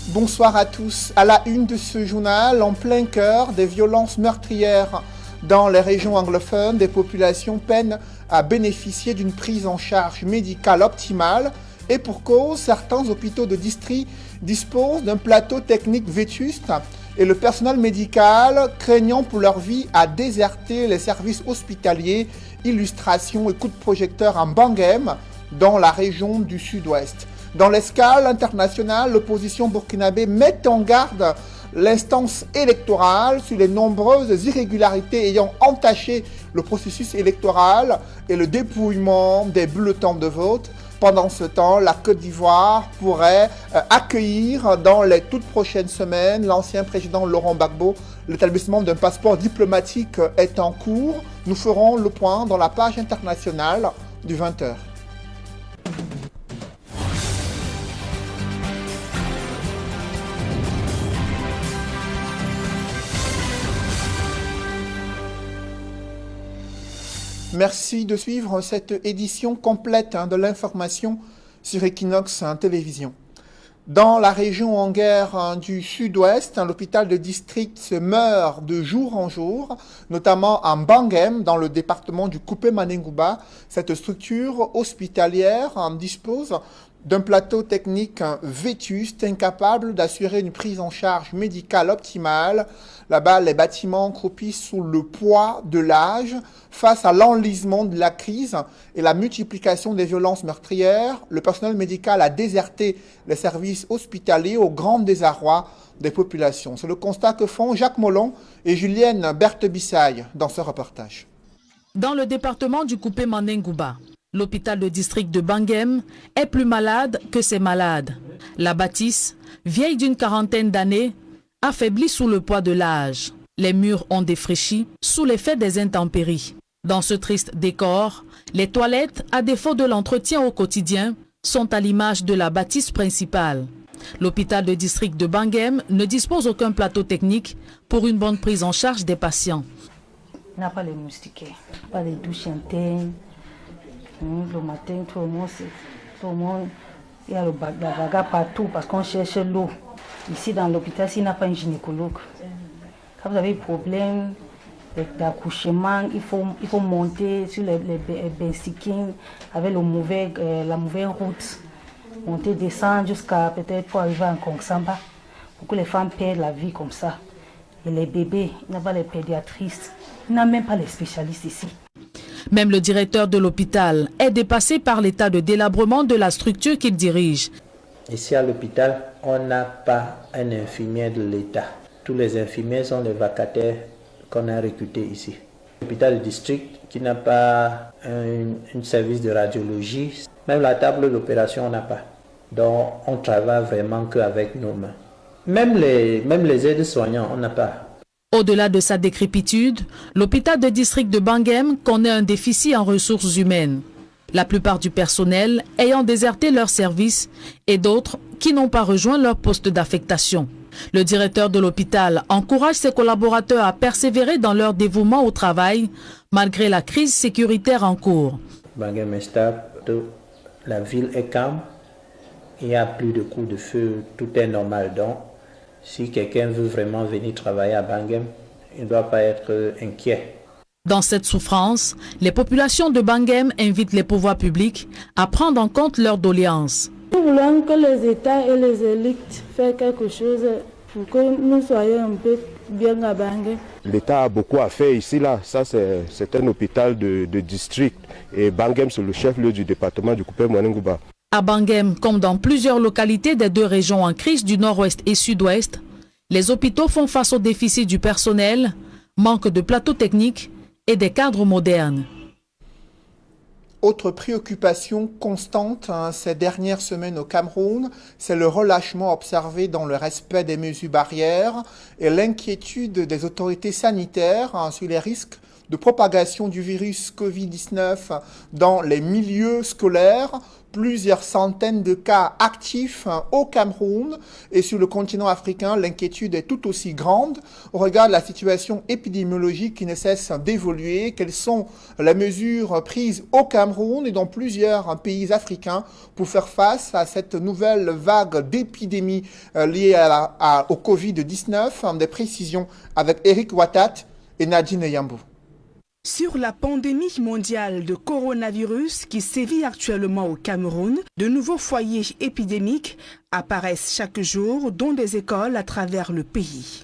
Bonsoir à tous. À la une de ce journal, en plein cœur des violences meurtrières dans les régions anglophones, des populations peinent à bénéficier d'une prise en charge médicale optimale et pour cause, certains hôpitaux de district disposent d'un plateau technique vétuste et le personnel médical, craignant pour leur vie, a déserté les services hospitaliers, illustration et coups de projecteur en Bangem, dans la région du sud-ouest. Dans l'escale internationale, l'opposition burkinabé met en garde l'instance électorale sur les nombreuses irrégularités ayant entaché le processus électoral et le dépouillement des bulletins de vote. Pendant ce temps, la Côte d'Ivoire pourrait accueillir dans les toutes prochaines semaines l'ancien président Laurent Gbagbo. L'établissement d'un passeport diplomatique est en cours. Nous ferons le point dans la page internationale du 20h. Merci de suivre cette édition complète de l'information sur Equinox Télévision. Dans la région en guerre du sud-ouest, l'hôpital de district se meurt de jour en jour, notamment en Bangem, dans le département du Coupé-Manengouba. Cette structure hospitalière dispose d'un plateau technique vétuste, incapable d'assurer une prise en charge médicale optimale. Là-bas, les bâtiments croupissent sous le poids de l'âge. Face à l'enlisement de la crise et la multiplication des violences meurtrières, le personnel médical a déserté les services hospitaliers au grand désarroi des populations. C'est le constat que font Jacques Molon et Julienne Berthe-Bissaille dans ce reportage. Dans le département du Coupé-Manengouba, l'hôpital de district de Bangem est plus malade que ses malades. La bâtisse, vieille d'une quarantaine d'années, affaiblie sous le poids de l'âge. Les murs ont défraîchi sous l'effet des intempéries. Dans ce triste décor, les toilettes, à défaut de l'entretien au quotidien, sont à l'image de la bâtisse principale. L'hôpital de district de Bangem ne dispose aucun plateau technique pour une bonne prise en charge des patients. Il n'y a pas les moustiquaires, pas les douches internes. Le matin, tout le monde, il y a la bagarre partout parce qu'on cherche l'eau. Ici, dans l'hôpital, s'il n'y a pas un gynécologue, quand vous avez des problèmes d'accouchement, il faut monter sur les bicycles avec la mauvaise route, monter, descendre jusqu'à peut-être pour arriver en Kongsamba, pour que les femmes perdent la vie comme ça. Et les bébés, il n'y a pas les pédiatristes, il n'y a même pas les spécialistes ici. Même le directeur de l'hôpital est dépassé par l'état de délabrement de la structure qu'il dirige. Ici à l'hôpital, on n'a pas un infirmier de l'État. Tous les infirmiers sont les vacataires qu'on a recrutés ici. L'hôpital de district qui n'a pas un service de radiologie, même la table d'opération on n'a pas. Donc on travaille vraiment qu'avec nos mains. Même les aides-soignants, on n'a pas. Au-delà de sa décrépitude, l'hôpital de district de Bangem connaît un déficit en ressources humaines. La plupart du personnel ayant déserté leur service et d'autres qui n'ont pas rejoint leur poste d'affectation. Le directeur de l'hôpital encourage ses collaborateurs à persévérer dans leur dévouement au travail malgré la crise sécuritaire en cours. Bangem est stable, la ville est calme, il n'y a plus de coups de feu, tout est normal. Donc, si quelqu'un veut vraiment venir travailler à Bangem, il ne doit pas être inquiet. Dans cette souffrance, les populations de Bangem invitent les pouvoirs publics à prendre en compte leurs doléances. Nous voulons que les États et les élites fassent quelque chose pour que nous soyons un peu bien à Bangem. L'État a beaucoup à faire ici, là. Ça, c'est un hôpital de district. Et Bangem, c'est le chef-lieu du département du Coupé-Manengouba. À Bangem, comme dans plusieurs localités des deux régions en crise du nord-ouest et sud-ouest, les hôpitaux font face au déficit du personnel, manque de plateaux techniques et des cadres modernes. Autre préoccupation constante ces dernières semaines au Cameroun, c'est le relâchement observé dans le respect des mesures barrières et l'inquiétude des autorités sanitaires sur les risques de propagation du virus Covid-19 dans les milieux scolaires. Plusieurs centaines de cas actifs au Cameroun et sur le continent africain, l'inquiétude est tout aussi grande au regard de la situation épidémiologique qui ne cesse d'évoluer. Quelles sont les mesures prises au Cameroun et dans plusieurs pays africains pour faire face à cette nouvelle vague d'épidémie liée au Covid-19? Des précisions avec Eric Watat et Nadine Yambou. Sur la pandémie mondiale de coronavirus qui sévit actuellement au Cameroun, de nouveaux foyers épidémiques apparaissent chaque jour dans des écoles à travers le pays.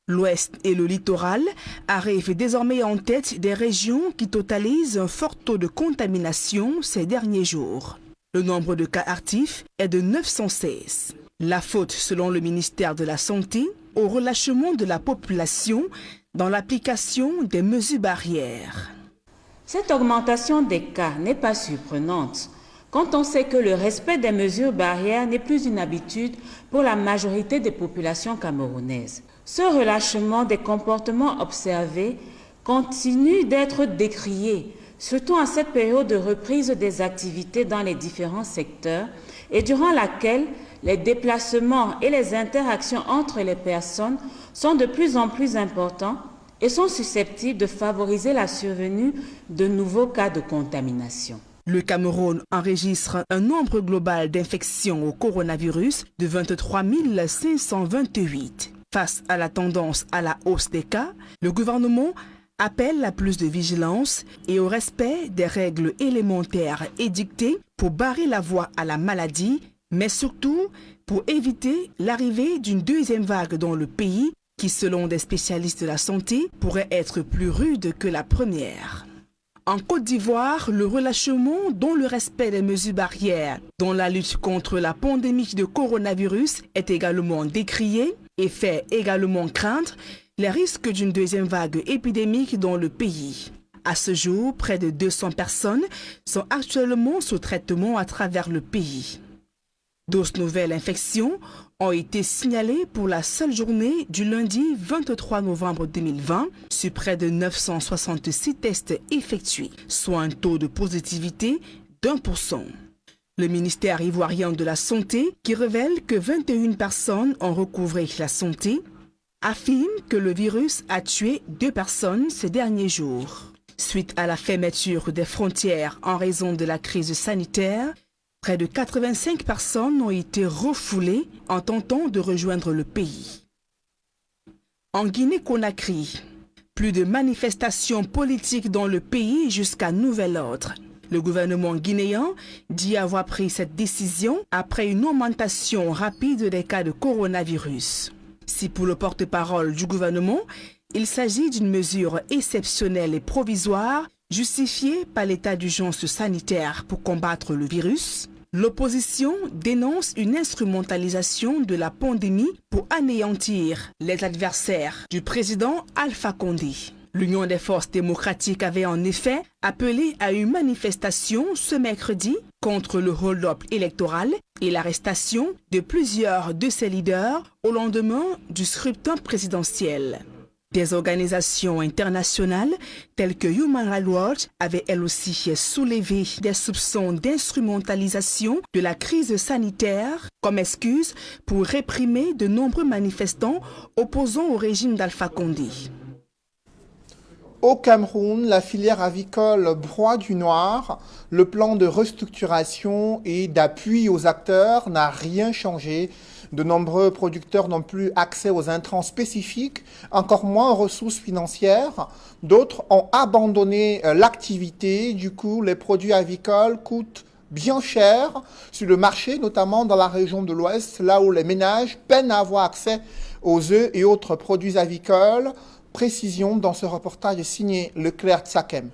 L'Ouest et le littoral arrivent désormais en tête des régions qui totalisent un fort taux de contamination ces derniers jours. Le nombre de cas actifs est de 916. La faute, selon le ministère de la Santé, au relâchement de la population dans l'application des mesures barrières. Cette augmentation des cas n'est pas surprenante quand on sait que le respect des mesures barrières n'est plus une habitude pour la majorité des populations camerounaises. Ce relâchement des comportements observés continue d'être décrié, surtout en cette période de reprise des activités dans les différents secteurs et durant laquelle les déplacements et les interactions entre les personnes sont de plus en plus importants et sont susceptibles de favoriser la survenue de nouveaux cas de contamination. Le Cameroun enregistre un nombre global d'infections au coronavirus de 23 528. Face à la tendance à la hausse des cas, le gouvernement appelle à plus de vigilance et au respect des règles élémentaires édictées pour barrer la voie à la maladie, mais surtout pour éviter l'arrivée d'une deuxième vague dans le pays qui, selon des spécialistes de la santé, pourrait être plus rude que la première. En Côte d'Ivoire, le relâchement dans le respect des mesures barrières dans la lutte contre la pandémie de coronavirus est également décrié et fait également craindre les risques d'une deuxième vague épidémique dans le pays. À ce jour, près de 200 personnes sont actuellement sous traitement à travers le pays. 12 nouvelles infections ont été signalées pour la seule journée du lundi 23 novembre 2020 sur près de 966 tests effectués, soit un taux de positivité d'1%. Le ministère ivoirien de la Santé, qui révèle que 21 personnes ont recouvré la santé, affirme que le virus a tué 2 personnes ces derniers jours. Suite à la fermeture des frontières en raison de la crise sanitaire, près de 85 personnes ont été refoulées en tentant de rejoindre le pays. En Guinée-Conakry, plus de manifestations politiques dans le pays jusqu'à nouvel ordre. Le gouvernement guinéen dit avoir pris cette décision après une augmentation rapide des cas de coronavirus. Si pour le porte-parole du gouvernement, il s'agit d'une mesure exceptionnelle et provisoire justifiée par l'état d'urgence sanitaire pour combattre le virus, l'opposition dénonce une instrumentalisation de la pandémie pour anéantir les adversaires du président Alpha Condé. L'Union des forces démocratiques avait en effet appelé à une manifestation ce mercredi contre le hold-up électoral et l'arrestation de plusieurs de ses leaders au lendemain du scrutin présidentiel. Des organisations internationales telles que Human Rights Watch avaient elles aussi soulevé des soupçons d'instrumentalisation de la crise sanitaire comme excuse pour réprimer de nombreux manifestants opposant au régime d'Alpha Condé. Au Cameroun, la filière avicole broie du noir. Le plan de restructuration et d'appui aux acteurs n'a rien changé. De nombreux producteurs n'ont plus accès aux intrants spécifiques, encore moins aux ressources financières. D'autres ont abandonné l'activité. Du coup, les produits avicoles coûtent bien cher sur le marché, notamment dans la région de l'Ouest, là où les ménages peinent à avoir accès aux œufs et autres produits avicoles. Précision dans ce reportage signé Leclerc Tsakem.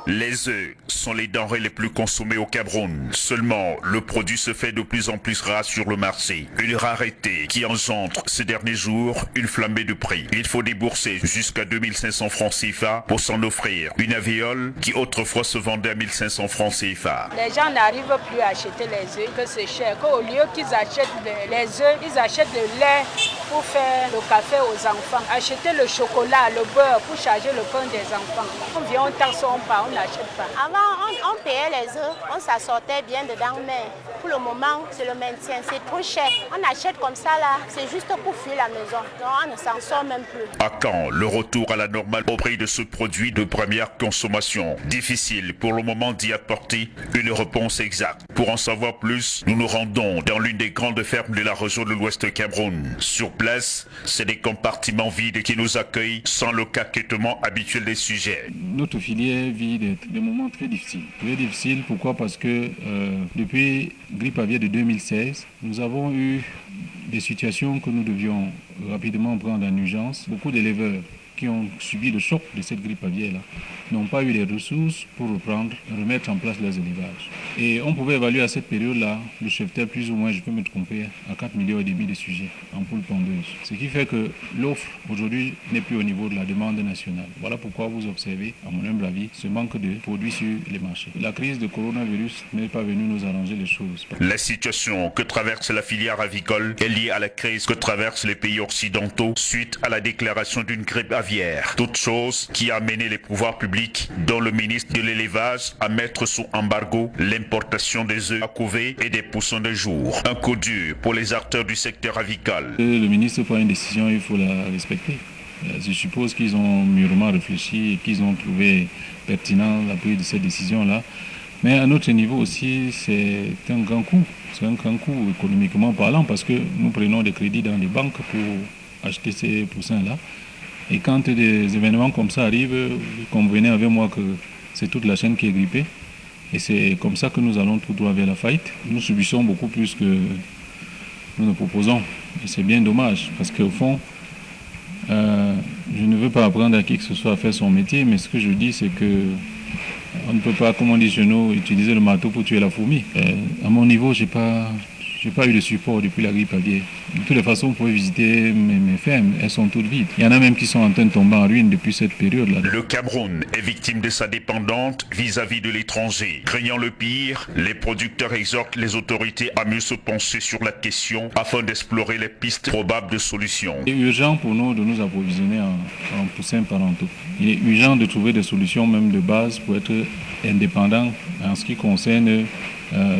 Les œufs sont les denrées les plus consommées au Cameroun. Seulement, le produit se fait de plus en plus rare sur le marché. Une rareté qui engendre ces derniers jours une flambée de prix. Il faut débourser jusqu'à 2500 francs CFA pour s'en offrir une alvéole qui autrefois se vendait à 1500 francs CFA. Les gens n'arrivent plus à acheter les œufs, que c'est cher. Qu'au lieu qu'ils achètent les œufs, ils achètent le lait pour faire le café aux enfants. Acheter le chocolat, le beurre pour charger le pain des enfants. On vient, on taxe, on part, on n'achète pas. Avant, on payait les œufs, on s'assortait bien dedans, mais pour le moment, c'est le maintien, c'est trop cher. On achète comme ça là, c'est juste pour fuir la maison. Donc on ne s'en sort même plus. À quand le retour à la normale au prix de ce produit de première consommation? Difficile pour le moment d'y apporter une réponse exacte. Pour en savoir plus, nous nous rendons dans l'une des grandes fermes de la région de l'Ouest Cameroun. Sur place, c'est des compartiments vides qui nous accueillent sans le caquettement habituel des sujets. Notre filière vit des moments très difficiles. Très difficiles, pourquoi? Parce que depuis grippe aviaire de 2016, nous avons eu des situations que nous devions rapidement prendre en urgence. Beaucoup d'éleveurs qui ont subi le choc de cette grippe aviaire-là n'ont pas eu les ressources pour remettre en place leurs élevages. Et on pouvait évaluer à cette période-là le cheptel plus ou moins, je peux me tromper, à 4,5 millions de sujets en poules pondeuses. Ce qui fait que l'offre aujourd'hui n'est plus au niveau de la demande nationale. Voilà pourquoi vous observez, à mon humble avis, ce manque de produits sur les marchés. La crise de coronavirus n'est pas venue nous arranger les choses. La situation que traverse la filière avicole est liée à la crise que traversent les pays occidentaux suite à la déclaration d'une grippe aviaire. Toute chose qui a amené les pouvoirs publics, dont le ministre de l'élevage, à mettre sous embargo l'importation des œufs à couver et des poussins de jour. Un coup dur pour les acteurs du secteur avicole. Le ministre prend une décision, il faut la respecter. Je suppose qu'ils ont mûrement réfléchi et qu'ils ont trouvé pertinent la prise de cette décision-là. Mais à notre niveau aussi, c'est un grand coup. C'est un grand coup économiquement parlant parce que nous prenons des crédits dans les banques pour acheter ces poussins-là. Et quand des événements comme ça arrivent, convenez avec moi que c'est toute la chaîne qui est grippée. Et c'est comme ça que nous allons tout droit vers la faillite. Nous subissons beaucoup plus que nous ne proposons. Et c'est bien dommage parce qu'au fond, je ne veux pas apprendre à qui que ce soit à faire son métier, mais ce que je dis, c'est que on ne peut pas, comme on dit chez nous, utiliser le marteau pour tuer la fourmi. À mon niveau, j'ai pas eu de support depuis la grippe aviaire. De toutes les façons, vous pouvez visiter mes fermes, elles sont toutes vides. Il y en a même qui sont en train de tomber en ruine depuis cette période-là. Le Cameroun est victime de sa dépendance vis-à-vis de l'étranger. Craignant le pire, les producteurs exhortent les autorités à mieux se pencher sur la question afin d'explorer les pistes probables de solutions. Il est urgent pour nous de nous approvisionner en poussins parentaux. Il est urgent de trouver des solutions même de base pour être indépendant en ce qui concerne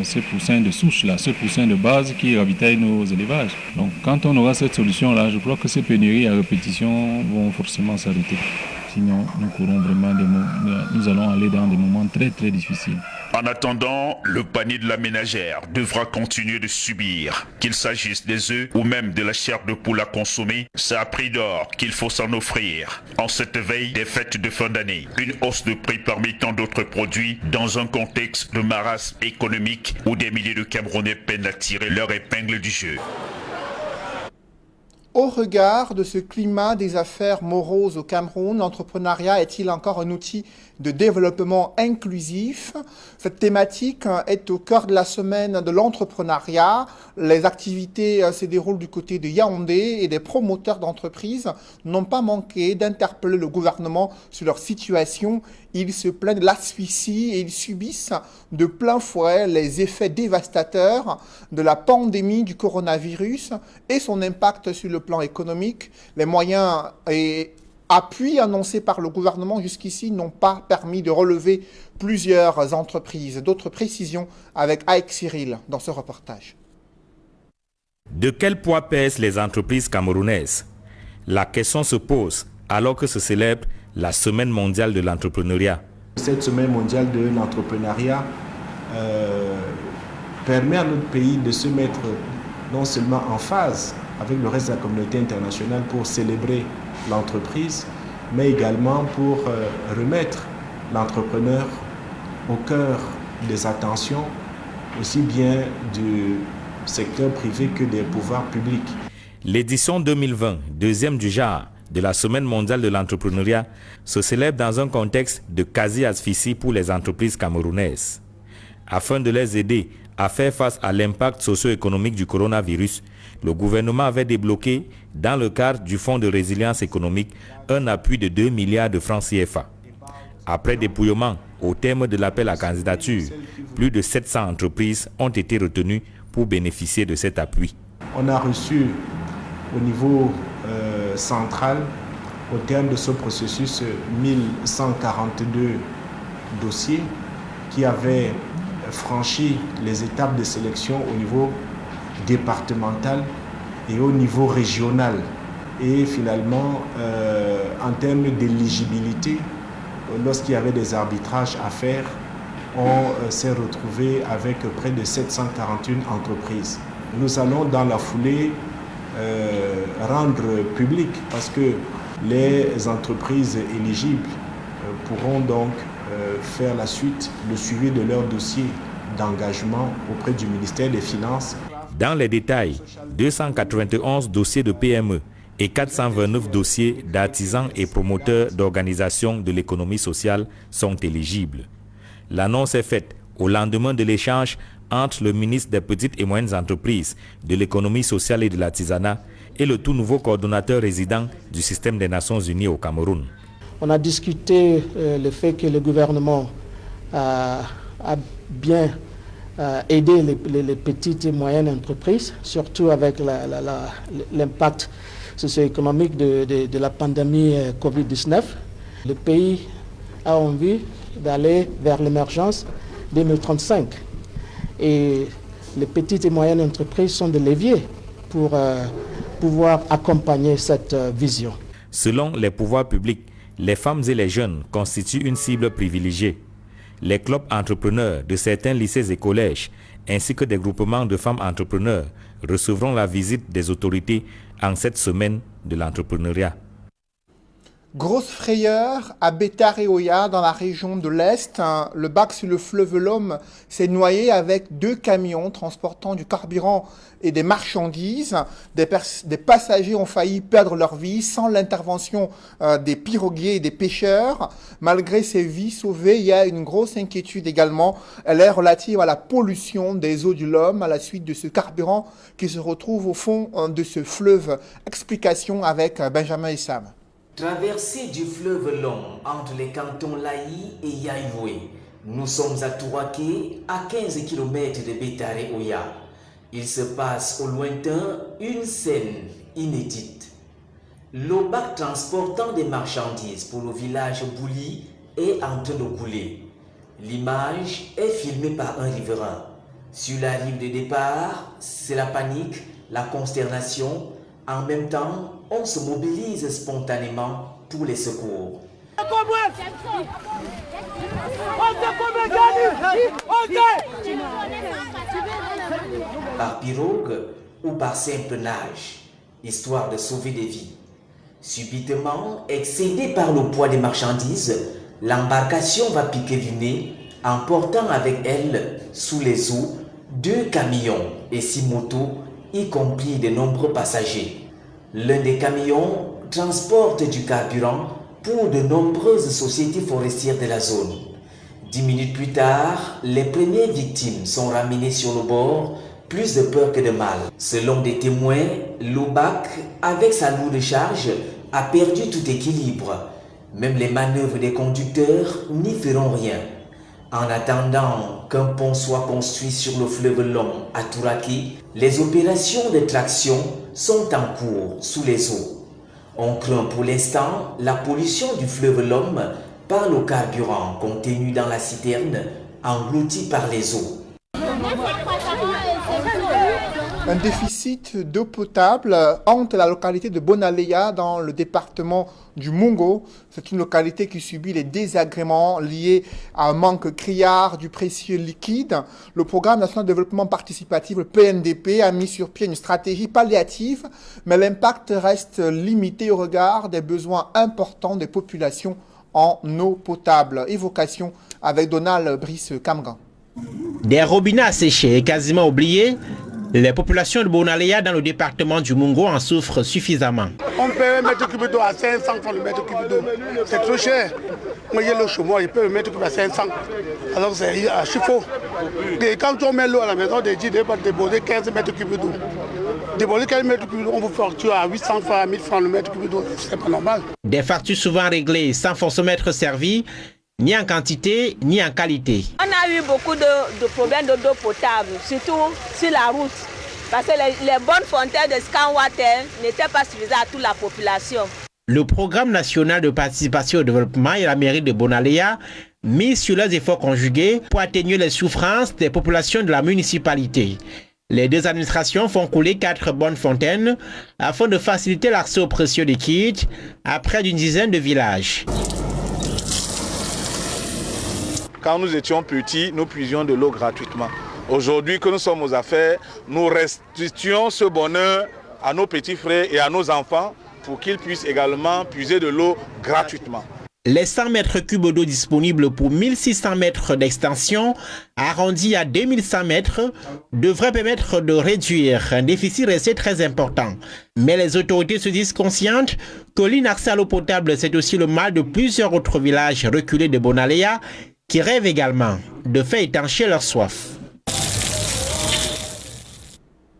ces poussins de souche là, ces poussins de base qui ravitaillent nos élevages. Donc quand on aura cette solution là, je crois que ces pénuries à répétition vont forcément s'arrêter. Sinon, nous allons aller dans des moments très très difficiles. En attendant, le panier de la ménagère devra continuer de subir. Qu'il s'agisse des œufs ou même de la chair de poule à consommer, c'est à prix d'or qu'il faut s'en offrir. En cette veille des fêtes de fin d'année, une hausse de prix parmi tant d'autres produits dans un contexte de marasme économique où des milliers de Camerounais peinent à tirer leur épingle du jeu. Au regard de ce climat des affaires moroses au Cameroun, l'entrepreneuriat est-il encore un outil de développement inclusif? Cette thématique est au cœur de la semaine de l'entrepreneuriat. Les activités se déroulent du côté de Yaoundé et des promoteurs d'entreprises n'ont pas manqué d'interpeller le gouvernement sur leur situation. Ils se plaignent de l'asphyxie et ils subissent de plein fouet les effets dévastateurs de la pandémie du coronavirus et son impact sur le plan économique. Les moyens et appuis annoncés par le gouvernement jusqu'ici n'ont pas permis de relever plusieurs entreprises. D'autres précisions avec Aïk Cyril dans ce reportage. De quel poids pèsent les entreprises camerounaises? La question se pose alors que se célèbre la Semaine mondiale de l'entrepreneuriat. Cette Semaine mondiale de l'entrepreneuriat permet à notre pays de se mettre non seulement en phase avec le reste de la communauté internationale pour célébrer l'entreprise, mais également pour remettre l'entrepreneur au cœur des attentions, aussi bien du secteur privé que des pouvoirs publics. L'édition 2020, deuxième du genre, de la Semaine mondiale de l'entrepreneuriat se célèbre dans un contexte de quasi-asphyxie pour les entreprises camerounaises. Afin de les aider à faire face à l'impact socio-économique du coronavirus, le gouvernement avait débloqué, dans le cadre du Fonds de résilience économique, un appui de 2 milliards de francs CFA. Après dépouillement, au terme de l'appel à candidature, plus de 700 entreprises ont été retenues pour bénéficier de cet appui. On a reçu au niveau central, au terme de ce processus, 1142 dossiers qui avaient franchi les étapes de sélection au niveau départemental et au niveau régional. Et finalement, en termes d'éligibilité, lorsqu'il y avait des arbitrages à faire, on s'est retrouvé avec près de 741 entreprises. Nous allons dans la foulée rendre public, parce que les entreprises éligibles pourront donc faire la suite, le suivi de leur dossier d'engagement auprès du ministère des Finances. Dans les détails, 291 dossiers de PME et 429 dossiers d'artisans et promoteurs d'organisations de l'économie sociale sont éligibles. L'annonce est faite au lendemain de l'échange entre le ministre des Petites et Moyennes Entreprises, de l'économie sociale et de l'artisanat et le tout nouveau coordonnateur résident du système des Nations Unies au Cameroun. On a discuté le fait que le gouvernement a bien aidé les petites et moyennes entreprises, surtout avec l'impact socio-économique de la pandémie Covid-19. Le pays a envie d'aller vers l'émergence 2035. Et les petites et moyennes entreprises sont des leviers pour pouvoir accompagner cette vision. Selon les pouvoirs publics, les femmes et les jeunes constituent une cible privilégiée. Les clubs entrepreneurs de certains lycées et collèges, ainsi que des groupements de femmes entrepreneurs, recevront la visite des autorités en cette semaine de l'entrepreneuriat. Grosse frayeur à Betareoya dans la région de l'Est. Le bac sur le fleuve Lom s'est noyé avec 2 camions transportant du carburant et des marchandises. Des passagers ont failli perdre leur vie sans l'intervention des piroguiers et des pêcheurs. Malgré ces vies sauvées, il y a une grosse inquiétude également. Elle est relative à la pollution des eaux du Lom à la suite de ce carburant qui se retrouve au fond de ce fleuve. Explication avec Benjamin Issam. Traversée du fleuve Lom entre les cantons Laï et Yaïvoué, nous sommes à Touraké, à 15 km de Betareoya. Il se passe au lointain une scène inédite. Le bac transportant des marchandises pour le village Bouli est en train de couler. L'image est filmée par un riverain. Sur la rive de départ, c'est la panique, la consternation. En même temps, on se mobilise spontanément pour les secours. Par pirogue ou par simple nage, histoire de sauver des vies. Subitement, excédée par le poids des marchandises, l'embarcation va piquer du nez, emportant avec elle, sous les eaux, 2 camions et 6 motos, y compris de nombreux passagers. L'un des camions transporte du carburant pour de nombreuses sociétés forestières de la zone. 10 minutes plus tard, les premières victimes sont ramenées sur le bord, plus de peur que de mal. Selon des témoins, le bac, avec sa lourde charge, a perdu tout équilibre. Même les manœuvres des conducteurs n'y feront rien. En attendant qu'un pont soit construit sur le fleuve Lom à Touraké, les opérations de traction sont en cours sous les eaux. On craint pour l'instant la pollution du fleuve Lom par le carburant contenu dans la citerne englouti par les eaux. Un déficit d'eau potable hante la localité de Bonaleya dans le département du Mungo. C'est une localité qui subit les désagréments liés à un manque criard du précieux liquide. Le programme national de développement participatif, le PNDP, a mis sur pied une stratégie palliative, mais l'impact reste limité au regard des besoins importants des populations en eau potable. Évocation avec Donald Brice Camgan. Des robinets asséchés et quasiment oubliés, Les populations de Bonalea dans le département du Mungo en souffrent suffisamment. On paie un mètre cube d'eau à 500 francs le mètre cube d'eau. C'est trop cher. Moi, j'ai le chaumeur, il peut le mettre cube à 500. Alors c'est archi faux. Et quand on met l'eau à la maison, on dit de déposer 15 mètres cubes d'eau. Déposer 15 mètres cubes d'eau, on vous facture à 800 francs, à 1000 francs le mètre cube d'eau. C'est pas normal. Des factures souvent réglées sans forcément être servies, ni en quantité, ni en qualité. On a eu beaucoup de problèmes d'eau potable, surtout sur la route. Parce que les bonnes fontaines de Scanwater n'étaient pas suffisantes à toute la population. Le programme national de participation au développement et la mairie de Bonalea mise sur leurs efforts conjugués pour atténuer les souffrances des populations de la municipalité. Les deux administrations font couler 4 bonnes fontaines afin de faciliter l'accès aux précieux liquides à près d'une dizaine de villages. Quand nous étions petits, nous puisions de l'eau gratuitement. Aujourd'hui que nous sommes aux affaires, nous restituons ce bonheur à nos petits frères et à nos enfants pour qu'ils puissent également puiser de l'eau gratuitement. Les 100 mètres cubes d'eau disponibles pour 1600 mètres d'extension, arrondis à 2100 mètres, devraient permettre de réduire un déficit resté très important. Mais les autorités se disent conscientes que l'inaccès à l'eau potable, c'est aussi le mal de plusieurs autres villages reculés de Bonalea qui rêvent également de faire étancher leur soif.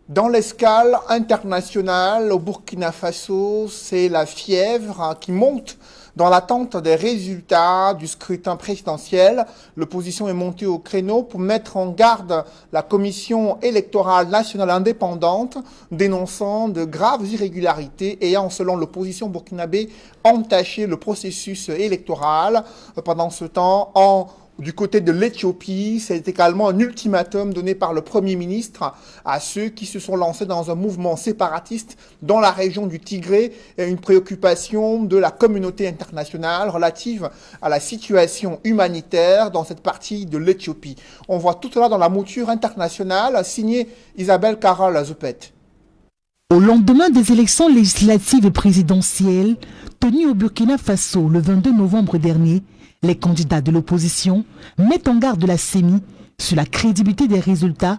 Dans l'escale internationale au Burkina Faso, c'est la fièvre qui monte dans l'attente des résultats du scrutin présidentiel. L'opposition est montée au créneau pour mettre en garde la Commission électorale nationale indépendante, dénonçant de graves irrégularités ayant, selon l'opposition burkinabé, entaché le processus électoral. Pendant ce temps, du côté de l'Éthiopie, c'est également un ultimatum donné par le Premier ministre à ceux qui se sont lancés dans un mouvement séparatiste dans la région du Tigré et une préoccupation de la communauté internationale relative à la situation humanitaire dans cette partie de l'Éthiopie. On voit tout cela dans la mouture internationale signée Isabelle Carole Zoupet. Au lendemain des élections législatives et présidentielles tenues au Burkina Faso le 22 novembre dernier, les candidats de l'opposition mettent en garde la CENI sur la crédibilité des résultats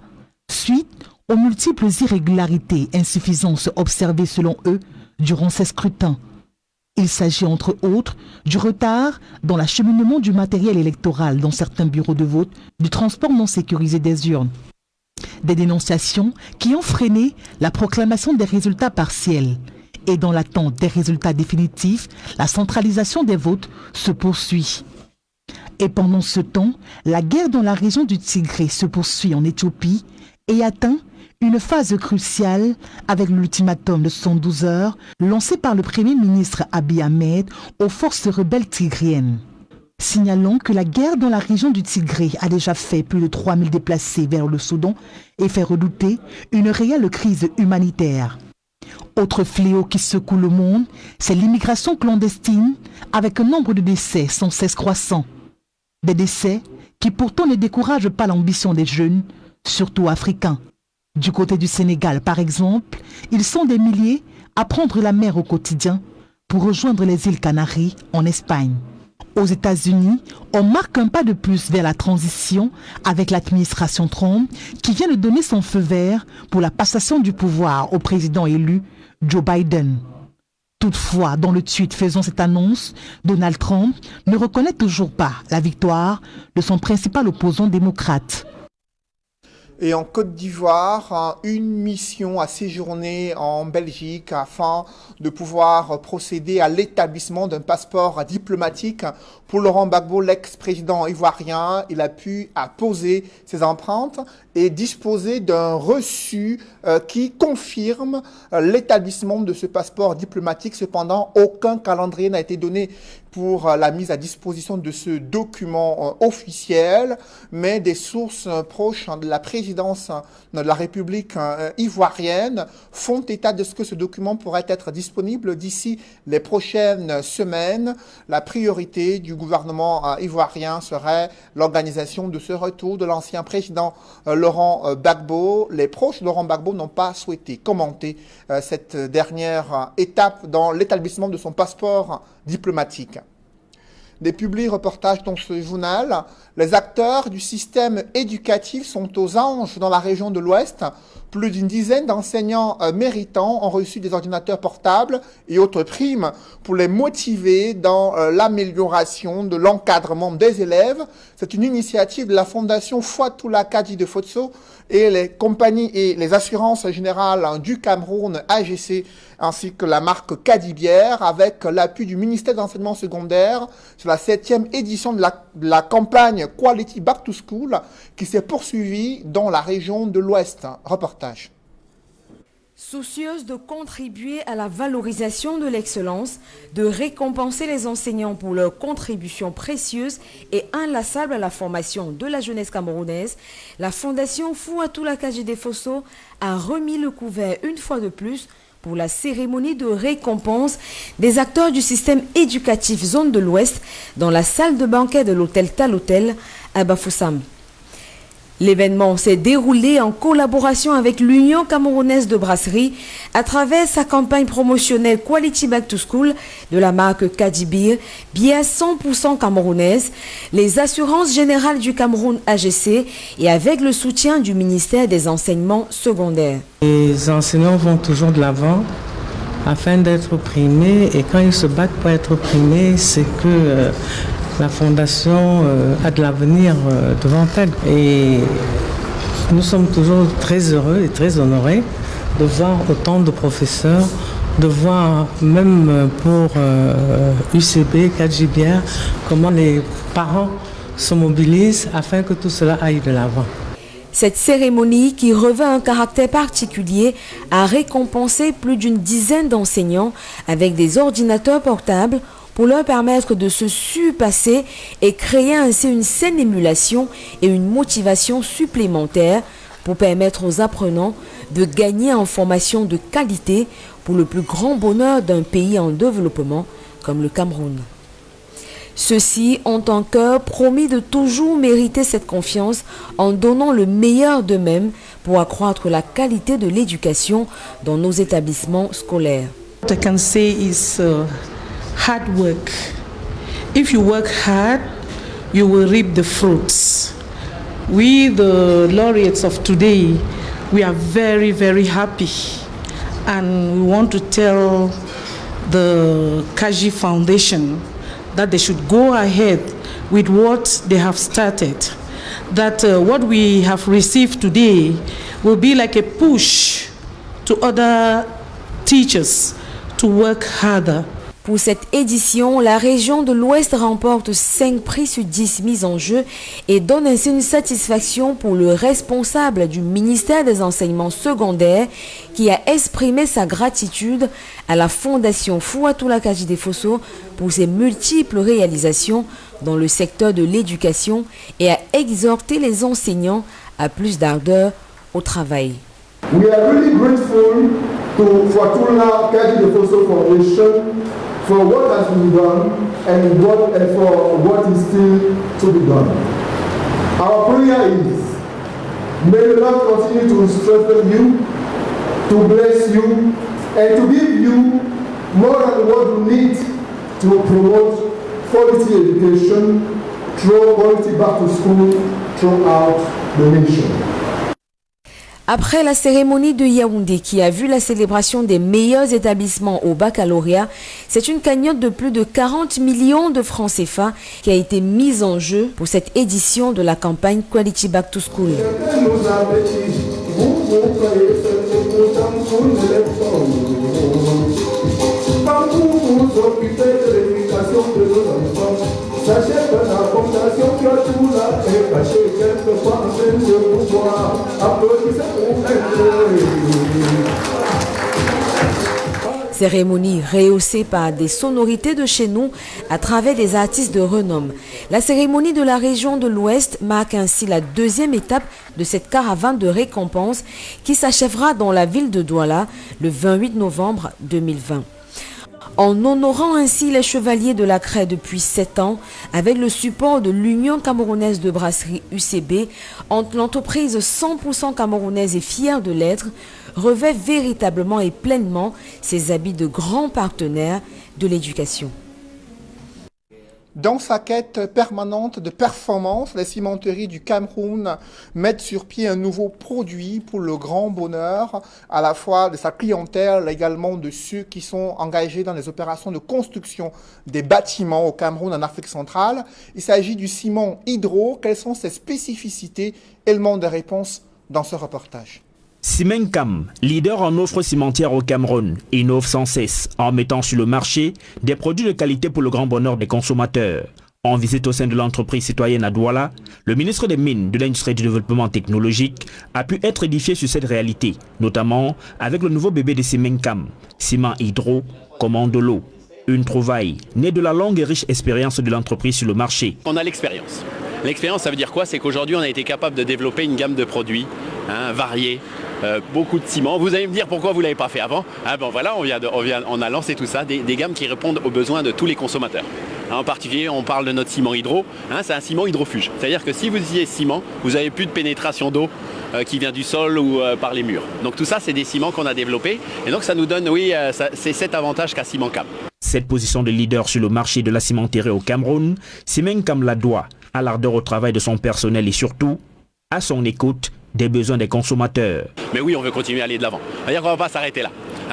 suite aux multiples irrégularités et insuffisances observées selon eux durant ces scrutins. Il s'agit entre autres du retard dans l'acheminement du matériel électoral dans certains bureaux de vote, du transport non sécurisé des urnes. Des dénonciations qui ont freiné la proclamation des résultats partiels. Et dans l'attente des résultats définitifs, la centralisation des votes se poursuit. Et pendant ce temps, la guerre dans la région du Tigré se poursuit en Éthiopie et atteint une phase cruciale avec l'ultimatum de 112 heures lancé par le Premier ministre Abiy Ahmed aux forces rebelles tigriennes. Signalons que la guerre dans la région du Tigré a déjà fait plus de 3000 déplacés vers le Soudan et fait redouter une réelle crise humanitaire. Autre fléau qui secoue le monde, c'est l'immigration clandestine avec un nombre de décès sans cesse croissant. Des décès qui pourtant ne découragent pas l'ambition des jeunes, surtout africains. Du côté du Sénégal, par exemple, ils sont des milliers à prendre la mer au quotidien pour rejoindre les îles Canaries en Espagne. Aux États-Unis, on marque un pas de plus vers la transition avec l'administration Trump qui vient de donner son feu vert pour la passation du pouvoir au président élu Joe Biden. Toutefois, dans le tweet faisant cette annonce, Donald Trump ne reconnaît toujours pas la victoire de son principal opposant démocrate. Et en Côte d'Ivoire, une mission a séjourné en Belgique afin de pouvoir procéder à l'établissement d'un passeport diplomatique pour Laurent Gbagbo, l'ex-président ivoirien. Il a pu poser ses empreintes et disposer d'un reçu qui confirme l'établissement de ce passeport diplomatique. Cependant, aucun calendrier n'a été donné pour la mise à disposition de ce document officiel, mais des sources proches de la présidence de la République ivoirienne font état de ce que ce document pourrait être disponible d'ici les prochaines semaines. La priorité du gouvernement ivoirien serait l'organisation de ce retour de l'ancien président Laurent Gbagbo. Les proches de Laurent Gbagbo n'ont pas souhaité commenter cette dernière étape dans l'établissement de son passeport diplomatique. Des publi-reportages dans ce journal, les acteurs du système éducatif sont aux anges dans la région de l'Ouest Plus d'une dizaine d'enseignants méritants ont reçu des ordinateurs portables et autres primes pour les motiver dans l'amélioration de l'encadrement des élèves. C'est une initiative de la Fondation Fouatoula Kadi de Fotso et les compagnies et les assurances générales du Cameroun, AGC, ainsi que la marque Cadibière, avec l'appui du ministère de l'Enseignement secondaire sur la 7e édition de la campagne Quality Back to School qui s'est poursuivie dans la région de l'Ouest. Reportage. Soucieuse de contribuer à la valorisation de l'excellence, de récompenser les enseignants pour leur contribution précieuse et inlassable à la formation de la jeunesse camerounaise, la Fondation Fouatoula Kadi de Fotso a remis le couvert une fois de plus pour la cérémonie de récompense des acteurs du système éducatif Zone de l'Ouest dans la salle de banquet de l'hôtel Talotel à Bafoussam. L'événement s'est déroulé en collaboration avec l'Union camerounaise de brasserie à travers sa campagne promotionnelle Quality Back to School de la marque Cadibière, bière 100% camerounaise, les assurances générales du Cameroun AGC et avec le soutien du ministère des enseignements secondaires. Les enseignants vont toujours de l'avant afin d'être primés et quand ils se battent pour être primés, c'est que la Fondation a de l'avenir devant elle et nous sommes toujours très heureux et très honorés de voir autant de professeurs, de voir même pour UCB, Cadibière, comment les parents se mobilisent afin que tout cela aille de l'avant. Cette cérémonie, qui revêt un caractère particulier, a récompensé plus d'une dizaine d'enseignants avec des ordinateurs portables pour leur permettre de se surpasser et créer ainsi une saine émulation et une motivation supplémentaire pour permettre aux apprenants de gagner en formation de qualité pour le plus grand bonheur d'un pays en développement comme le Cameroun. Ceux-ci ont en cœur promis de toujours mériter cette confiance en donnant le meilleur d'eux-mêmes pour accroître la qualité de l'éducation dans nos établissements scolaires. What I can say is hard work. If you work hard, you will reap the fruits. We, the laureates of today, we are very, very happy. And we want to tell the Kaji Foundation that they should go ahead with what they have started. That what we have received today will be like a push to other teachers to work harder. Pour cette édition, la région de l'Ouest remporte 5 prix sur 10 mis en jeu et donne ainsi une satisfaction pour le responsable du ministère des enseignements secondaires qui a exprimé sa gratitude à la Fondation Fouatoula Kadi de Fotso pour ses multiples réalisations dans le secteur de l'éducation et a exhorté les enseignants à plus d'ardeur au travail. We are really grateful to Fouatoula Kadi de Fotso Foundation for what has been done and for what is still to be done. Our prayer is, may the Lord continue to strengthen you, to bless you, and to give you more than what you need to promote quality education through quality back to school throughout the nation. Après la cérémonie de Yaoundé qui a vu la célébration des meilleurs établissements au baccalauréat, c'est une cagnotte de plus de 40 millions de francs CFA qui a été mise en jeu pour cette édition de la campagne Quality Back to School. Sachez que la fondation Fouatoula est cachée quelque part en train de pouvoir applaudissez pour elle. Cérémonie rehaussée par des sonorités de chez nous à travers des artistes de renom. La cérémonie de la région de l'Ouest marque ainsi la deuxième étape de cette caravane de récompense qui s'achèvera dans la ville de Douala le 28 novembre 2020. En honorant ainsi les chevaliers de la craie depuis 7 ans, avec le support de l'Union camerounaise de brasserie UCB, l'entreprise 100% camerounaise et fière de l'être, revêt véritablement et pleinement ses habits de grand partenaire de l'éducation. Dans sa quête permanente de performance, les cimenteries du Cameroun mettent sur pied un nouveau produit pour le grand bonheur, à la fois de sa clientèle, également de ceux qui sont engagés dans les opérations de construction des bâtiments au Cameroun, en Afrique centrale. Il s'agit du ciment Hydro. Quelles sont ses spécificités? Éléments de réponse dans ce reportage. Simencam, leader en offre cimentière au Cameroun, innove sans cesse en mettant sur le marché des produits de qualité pour le grand bonheur des consommateurs. En visite au sein de l'entreprise citoyenne à Douala, le ministre des Mines, de l'Industrie et du Développement technologique a pu être édifié sur cette réalité, notamment avec le nouveau bébé de Simencam, ciment Hydro, commande de l'eau. Une trouvaille née de la longue et riche expérience de l'entreprise sur le marché. On a l'expérience. L'expérience, ça veut dire quoi? C'est qu'aujourd'hui, on a été capable de développer une gamme de produits variés, beaucoup de ciment. Vous allez me dire pourquoi vous ne l'avez pas fait avant. Ah bon voilà, on a lancé tout ça, des gammes qui répondent aux besoins de tous les consommateurs. En particulier, on parle de notre ciment Hydro. C'est un ciment hydrofuge. C'est-à-dire que si vous utilisez ce ciment, vous n'avez plus de pénétration d'eau qui vient du sol ou par les murs. Donc tout ça, c'est des ciments qu'on a développés. Et donc ça nous donne, c'est cet avantage qu'a Simencam. Cette position de leader sur le marché de la cimenterie au Cameroun, Simencam la doit à l'ardeur au travail de son personnel et surtout à son écoute des besoins des consommateurs. Mais oui, on veut continuer à aller de l'avant. C'est-à-dire qu'on ne va pas s'arrêter là.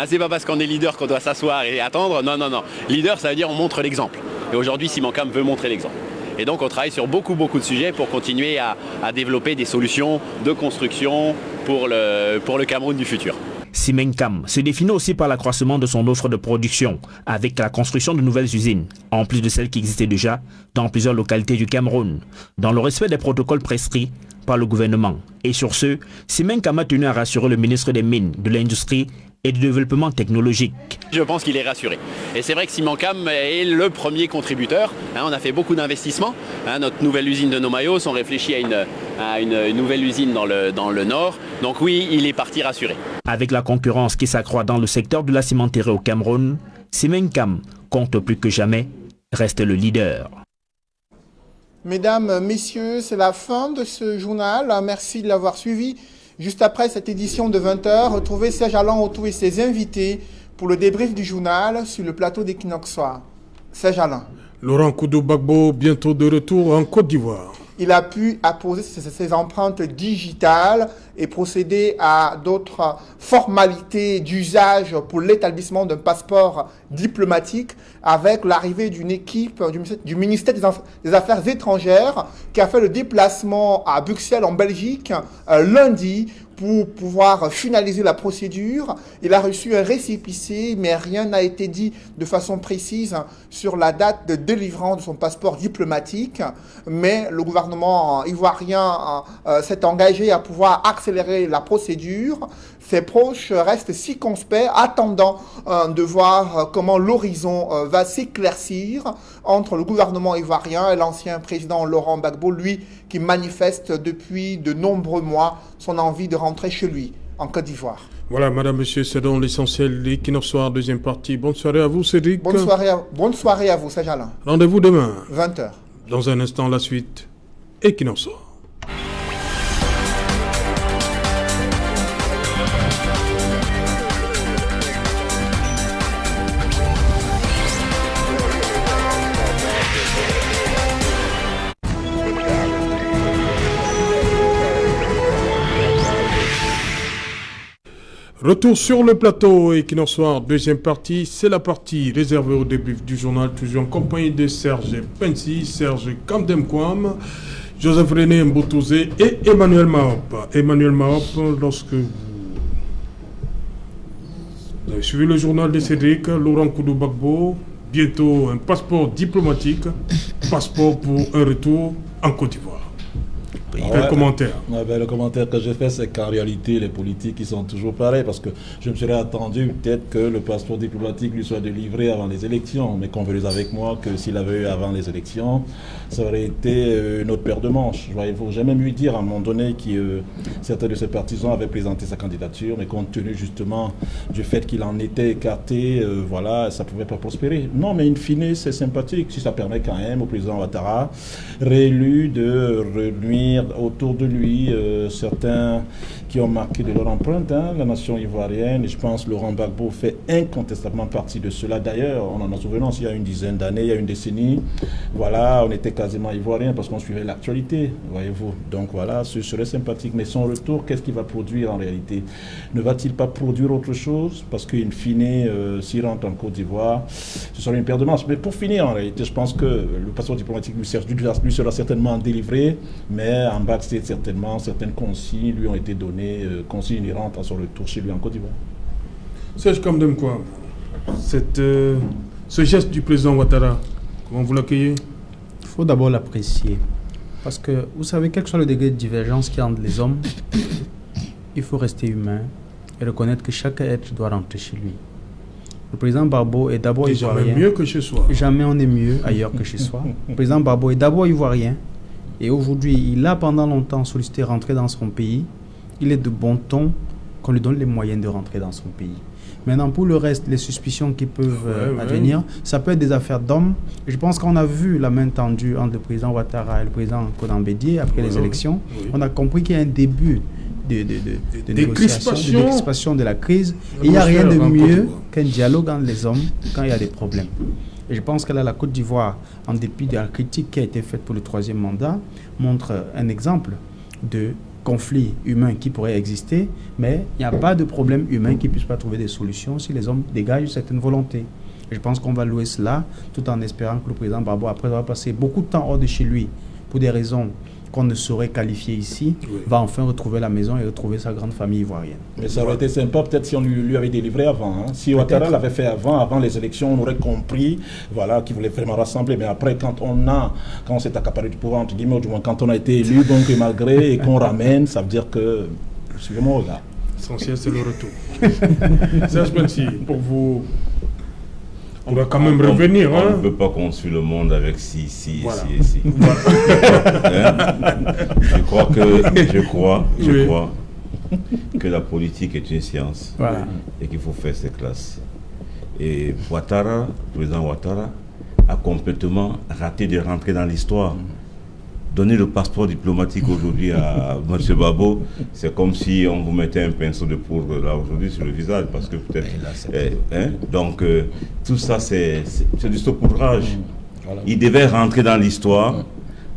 C'est pas parce qu'on est leader qu'on doit s'asseoir et attendre. Non. Leader, ça veut dire on montre l'exemple. Et aujourd'hui, Simencam veut montrer l'exemple. Et donc on travaille sur beaucoup de sujets pour continuer à développer des solutions de construction pour le Cameroun du futur. Simencam se définit aussi par l'accroissement de son offre de production avec la construction de nouvelles usines, en plus de celles qui existaient déjà dans plusieurs localités du Cameroun, dans le respect des protocoles prescrits par le gouvernement. Et sur ce, Simencam a tenu à rassurer le ministre des Mines, de l'Industrie et du Développement technologique. Je pense qu'il est rassuré. Et c'est vrai que Simencam est le premier contributeur. On a fait beaucoup d'investissements. Notre nouvelle usine de Nomayos, on réfléchit à une nouvelle usine dans le nord. Donc oui, il est parti rassuré. Avec la concurrence qui s'accroît dans le secteur de la cimenterie au Cameroun, Simencam compte plus que jamais rester le leader. Mesdames, messieurs, c'est la fin de ce journal. Merci de l'avoir suivi. Juste après cette édition de 20h, retrouvez Serge Alain Autou et ses invités pour le débrief du journal sur le plateau d'Equinox Soir. Serge Alain. Laurent Koudou-Gbagbo, bientôt de retour en Côte d'Ivoire. Il a pu apposer ses empreintes digitales et procéder à d'autres formalités d'usage pour l'établissement d'un passeport diplomatique avec l'arrivée d'une équipe du ministère des Affaires étrangères qui a fait le déplacement à Bruxelles en Belgique lundi pour pouvoir finaliser la procédure. Il a reçu un récépissé, mais rien n'a été dit de façon précise sur la date de délivrance de son passeport diplomatique. Mais le gouvernement ivoirien s'est engagé à pouvoir accélérer la procédure. Ses proches restent circonspects, attendant de voir comment l'horizon va s'éclaircir entre le gouvernement ivoirien et l'ancien président Laurent Gbagbo, lui qui manifeste depuis de nombreux mois son envie de rentrer chez lui, en Côte d'Ivoire. Voilà, madame, monsieur, c'est donc l'essentiel d'Equinox Soir, deuxième partie. Bonne soirée à vous, Cédric. Bonne soirée à vous, Serge Alain. Rendez-vous demain. 20h. Dans un instant, la suite. Equinox Soir. Retour sur le plateau Equinox Soir, deuxième partie, c'est la partie réservée au début du journal, toujours en compagnie de Serge Pensi, Serge Kamdemkwam, Joseph René Mboutouzé et Emmanuel Mahop. Emmanuel Mahop, lorsque vous avez suivi le journal de Cédric, Laurent Koudou-Gbagbo, bientôt un passeport diplomatique, passeport pour un retour en Côte d'Ivoire. Quel commentaire? Le commentaire que je fais, c'est qu'en réalité, les politiques, ils sont toujours pareils, parce que je me serais attendu peut-être que le passeport diplomatique lui soit délivré avant les élections, mais convenez avec moi que s'il avait eu avant les élections, ça aurait été une autre paire de manches. Il faut jamais lui dire à un moment donné que certains de ses partisans avaient présenté sa candidature, mais compte tenu justement du fait qu'il en était écarté, voilà, ça ne pouvait pas prospérer. Non, mais in fine, c'est sympathique, si ça permet quand même au président Ouattara, réélu, de réunir autour de lui certains qui ont marqué de leur empreinte la nation ivoirienne. Et je pense que Laurent Gbagbo fait incontestablement partie de cela. D'ailleurs, on en a souvenance, il y a une dizaine d'années, il y a une décennie, voilà, on était quasiment ivoirien parce qu'on suivait l'actualité, voyez-vous. Donc voilà, ce serait sympathique. Mais son retour, qu'est-ce qu'il va produire en réalité? Ne va-t-il pas produire autre chose? Parce qu'in fine, s'il rentre en Côte d'Ivoire, ce serait une paire de manches. Mais pour finir, en réalité, je pense que le passeport diplomatique lui sera certainement délivré, mais en backstage, certainement, certaines consignes lui ont été données, consignes inhérentes à son retour chez lui en Côte d'Ivoire. Serge Kamdem Kwame, ce geste du président Ouattara, comment vous l'accueillez? Il faut d'abord l'apprécier. Parce que, vous savez, quel que soit le degré de divergence qu'il y a entre les hommes, il faut rester humain et reconnaître que chaque être doit rentrer chez lui. Le président Gbagbo est d'abord ivoirien. Jamais mieux que chez soi. Jamais on est mieux ailleurs que chez soi. Le président Gbagbo est d'abord ivoirien. Et aujourd'hui, il a pendant longtemps sollicité rentrer dans son pays. Il est de bon ton qu'on lui donne les moyens de rentrer dans son pays. Maintenant, pour le reste, les suspicions qui peuvent advenir, ça peut être des affaires d'hommes. Je pense qu'on a vu la main tendue entre le président Ouattara et le président Konan Bédié après les élections. On a compris qu'il y a un début de négociation, de crispation de la crise. Et il n'y a rien de mieux qu'un dialogue entre les hommes quand il y a des problèmes. Et je pense que là, la Côte d'Ivoire, en dépit de la critique qui a été faite pour le 3e mandat, montre un exemple de conflit humain qui pourrait exister, mais il n'y a pas de problème humain qui ne puisse pas trouver des solutions si les hommes dégagent certaines volontés. Et je pense qu'on va louer cela, tout en espérant que le président Gbagbo, après avoir passé beaucoup de temps hors de chez lui, pour des raisons qu'on ne saurait qualifier ici, va enfin retrouver la maison et retrouver sa grande famille ivoirienne. Mais ça aurait été sympa peut-être si on lui avait délivré avant. Si Ouattara l'avait fait avant les élections, on aurait compris qu'il voulait vraiment rassembler. Mais après, quand on s'est accaparé du pouvoir, entre guillemets, du moins quand on a été élu, donc malgré, et qu'on ramène, ça veut dire que, suivez-moi, regarde. L'essentiel, c'est le retour. Serge Pensi, pour vous... On va quand même revenir. On ne peut pas construire le monde avec si. Je crois que la politique est une science et qu'il faut faire ses classes. Et Ouattara, le président Ouattara, a complètement raté de rentrer dans l'histoire. Donner le passeport diplomatique aujourd'hui à M. Gbagbo, c'est comme si on vous mettait un pinceau de poudre là aujourd'hui sur le visage, parce que peut-être... donc tout ça c'est du saupoudrage. Voilà. Il devait rentrer dans l'histoire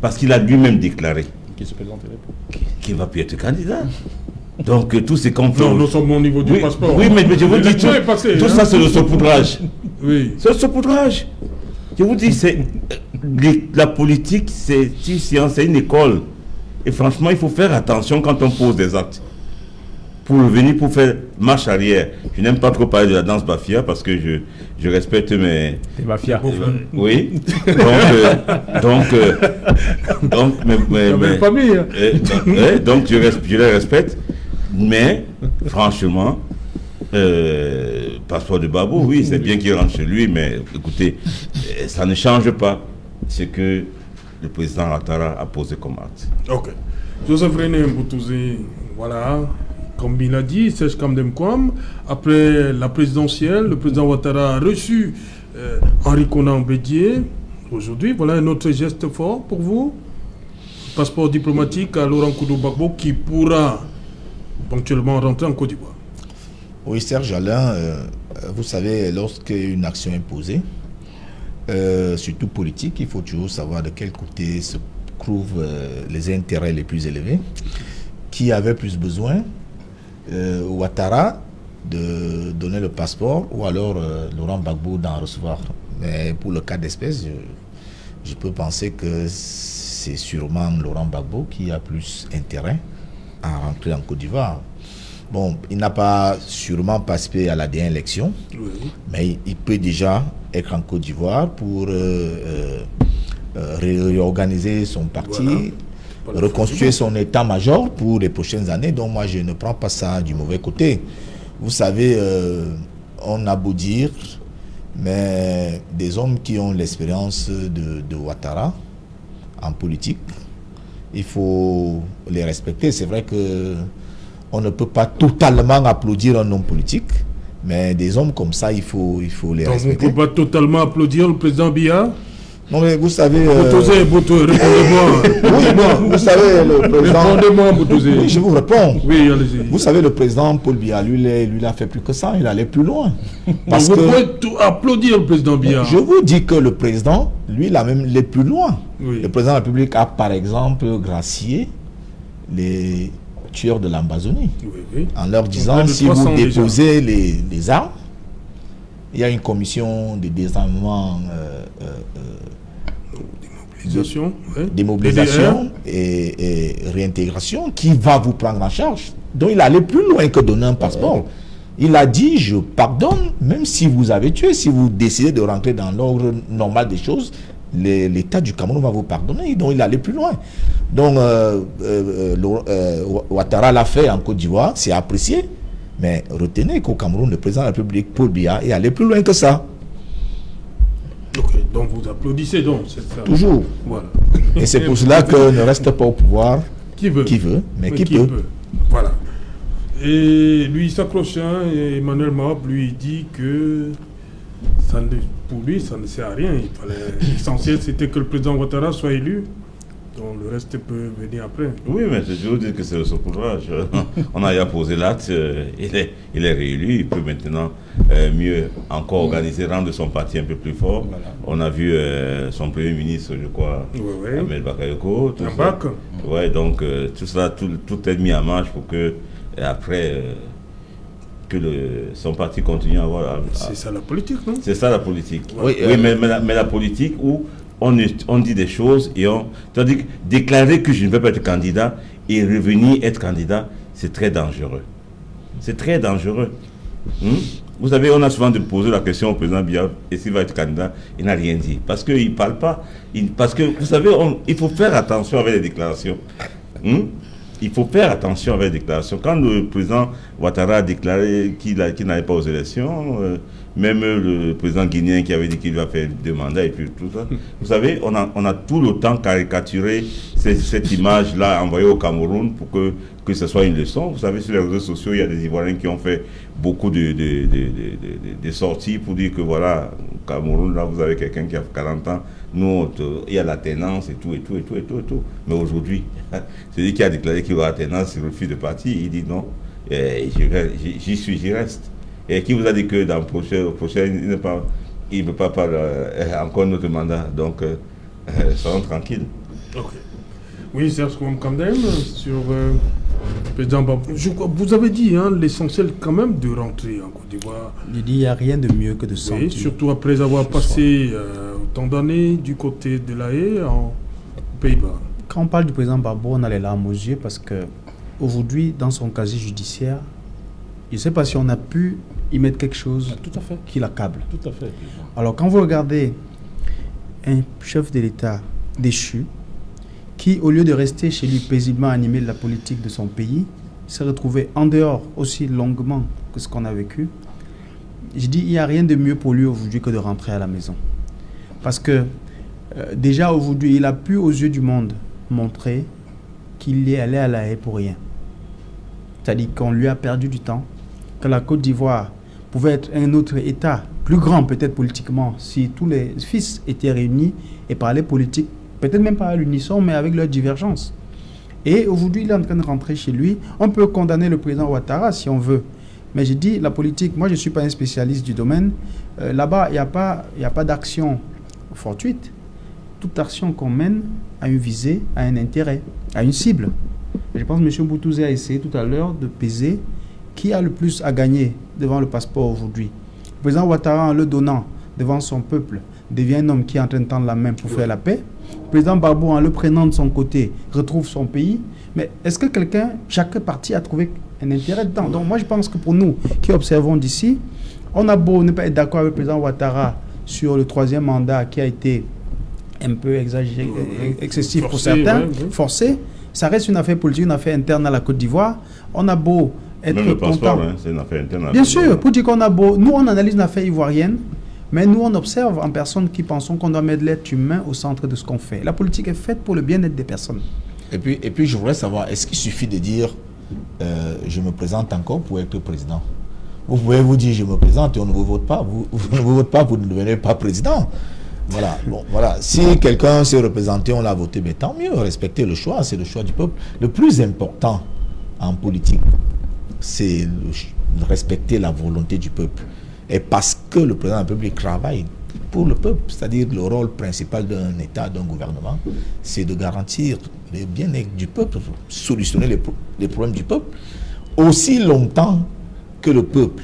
parce qu'il a lui-même déclaré qu'il ne va plus être candidat. Donc tout c'est qu'on fait... Non, nous sommes au niveau du passeport. Oui, mais je vous dis, tout ça c'est le saupoudrage. Oui. C'est le saupoudrage. Je vous dis, la politique, c'est une science, c'est une école. Et franchement, il faut faire attention quand on pose des actes. Pour revenir, pour faire marche arrière. Je n'aime pas trop parler de la danse Bafia parce que je respecte mes... Les Bafia. Oui. Donc, je les respecte. Mais, franchement... passeport de Gbagbo, oui, c'est bien qu'il rentre chez lui, mais écoutez, ça ne change pas ce que le président Ouattara a posé comme acte. Ok. Joseph René Mboutouzé, voilà, comme il a dit, Serge Kamdem Kwame, après la présidentielle, le président Ouattara a reçu Henri Konan Bédié. Aujourd'hui, voilà un autre geste fort pour vous. Passeport diplomatique à Laurent Gbagbo qui pourra ponctuellement rentrer en Côte d'Ivoire. Oui, Serge Alain, vous savez, lorsqu'une action est posée, surtout politique, il faut toujours savoir de quel côté se trouvent les intérêts les plus élevés. Qui avait plus besoin, Ouattara de donner le passeport ou alors Laurent Gbagbo d'en recevoir. Mais pour le cas d'espèce, je peux penser que c'est sûrement Laurent Gbagbo qui a plus intérêt à rentrer en Côte d'Ivoire. Bon, il n'a pas sûrement participé à la dernière élection, mais il peut déjà être en Côte d'Ivoire pour réorganiser son parti, reconstruire son état-major pour les prochaines années. Donc moi, je ne prends pas ça du mauvais côté. Vous savez, on a beau dire, mais des hommes qui ont l'expérience de Ouattara en politique, il faut les respecter. C'est vrai que on ne peut pas totalement applaudir un homme politique, mais des hommes comme ça, il faut les respecter. On ne peut pas totalement applaudir le président Biya? Non mais vous savez... répondez-moi. Oui, non, vous savez, le président... Répondez-moi, Boutozé. Oui, je vous réponds. Oui, allez-y. Vous savez, le président Paul Biya, lui, il a fait plus que ça, il allait plus loin. Parce vous pouvez applaudir le président Biya. Je vous dis que le président, lui, il a même allé plus loin. Oui. Le président de la République a, par exemple, gracié les tueurs de l'Amazonie, en leur disant, si vous déposez les armes, il y a une commission de désarmement, démobilisation et réintégration qui va vous prendre en charge. Donc il allait plus loin que donner un passeport. Il a dit, je pardonne, même si vous avez tué, si vous décidez de rentrer dans l'ordre normal des choses, l'État du Cameroun va vous pardonner. Donc il allait plus loin. Donc Ouattara l'a fait en Côte d'Ivoire, c'est apprécié. Mais retenez qu'au Cameroun, le président de la République, Paul Biya, est allé plus loin que ça. Ok, donc vous applaudissez donc, c'est ça. Toujours. Voilà. Et c'est pour cela que ne reste pas au pouvoir qui veut, mais qui peut. Voilà. Et lui, il s'accroche, et Emmanuel Mahab lui dit que pour lui, ça ne sert à rien. L'essentiel, c'était que le président Ouattara soit élu. Donc le reste peut venir après. Oui, mais je veux dire que c'est son courage. On a posé l'acte, il est réélu, il peut maintenant mieux encore organiser, rendre son parti un peu plus fort. Voilà. On a vu son premier ministre, je crois, Ahmed Bakayoko. Ouais, donc tout cela, tout est mis en marche pour que après que son parti continue à avoir... C'est ça la politique, non? C'est ça la politique. Oui, mais la politique où on dit des choses et c'est-à-dire déclarer que je ne veux pas être candidat et revenir être candidat, c'est très dangereux. C'est très dangereux. Vous savez, on a souvent posé la question au président Biya, et s'il va être candidat, il n'a rien dit. Parce qu'il ne parle pas. Parce que, vous savez, il faut faire attention avec les déclarations. Il faut faire attention avec les déclarations. Quand le président Ouattara a déclaré qu'il n'allait pas aux élections, même le président guinéen qui avait dit qu'il va faire 2 mandats et puis tout ça. Vous savez, on a tout le temps caricaturé cette image-là envoyée au Cameroun pour que ce soit une leçon. Vous savez, sur les réseaux sociaux, il y a des Ivoiriens qui ont fait beaucoup de sorties pour dire que voilà, au Cameroun, là, vous avez quelqu'un qui a 40 ans. Nous, il y a la tenance et tout. Mais aujourd'hui, celui qui a déclaré qu'il aura la tenance, il refuse de partir. Il dit non, j'y reste. Et qui vous a dit que dans le prochain il ne peut pas encore notre mandat. Donc, soyons tranquilles. Ok. Oui, Serge Kamdem, sur président Babou. Vous avez dit l'essentiel quand même de rentrer en Côte d'Ivoire. Il dit qu'il n'y a rien de mieux que de sortir. Oui, surtout après avoir passé autant d'années du côté de La Haye aux Pays-Bas. Quand on parle du président Babou, on a les larmes aux yeux parce qu'aujourd'hui, dans son casier judiciaire, je ne sais pas si on a pu y mettre quelque chose qui l'accable. Tout à fait. Alors, quand vous regardez un chef de l'État déchu, qui, au lieu de rester chez lui paisiblement animé de la politique de son pays, s'est retrouvé en dehors aussi longuement que ce qu'on a vécu, je dis il n'y a rien de mieux pour lui aujourd'hui que de rentrer à la maison. Parce que déjà aujourd'hui, il a pu aux yeux du monde montrer qu'il est allé à La Haye pour rien. C'est-à-dire qu'on lui a perdu du temps, que la Côte d'Ivoire pouvait être un autre État, plus grand peut-être politiquement, si tous les fils étaient réunis et parlaient politique, peut-être même pas à l'unisson, mais avec leurs divergences. Et aujourd'hui, il est en train de rentrer chez lui. On peut condamner le président Ouattara si on veut. Mais je dis, la politique, moi je ne suis pas un spécialiste du domaine. Là-bas, il n'y a pas d'action fortuite. Toute action qu'on mène a une visée, a un intérêt, a une cible. Je pense que M. Boutouzé a essayé tout à l'heure de peser qui a le plus à gagner devant le passeport aujourd'hui. Le président Ouattara, en le donnant devant son peuple, devient un homme qui est en train de tendre la main pour faire la paix. Le président Babou, en le prenant de son côté, retrouve son pays. Mais est-ce que chaque parti a trouvé un intérêt dedans? Donc moi, je pense que pour nous qui observons d'ici, on a beau ne pas être d'accord avec le président Ouattara sur le 3e mandat qui a été un peu exagéré, excessif forcé, pour certains, forcé. Ça reste une affaire politique, une affaire interne à la Côte d'Ivoire. On a beau être même le passeport, content. C'est une affaire interne. Bien sûr, pour dire qu'on a beau... Nous, on analyse une affaire ivoirienne, mais nous, on observe en personne qui pensons qu'on doit mettre l'être humain au centre de ce qu'on fait. La politique est faite pour le bien-être des personnes. Et puis, je voudrais savoir, est-ce qu'il suffit de dire je me présente encore pour être président? Vous pouvez vous dire je me présente et on ne vous vote pas. Vous ne vous votez pas, vous ne devenez pas président. Voilà, bon, voilà. Si quelqu'un s'est représenté, on l'a voté, mais tant mieux, respecter le choix, c'est le choix du peuple. Le plus important en politique, c'est respecter la volonté du peuple. Et parce que le président de la République travaille pour le peuple, c'est-à-dire le rôle principal d'un État, d'un gouvernement, c'est de garantir le bien-être du peuple, solutionner les problèmes du peuple, aussi longtemps que le peuple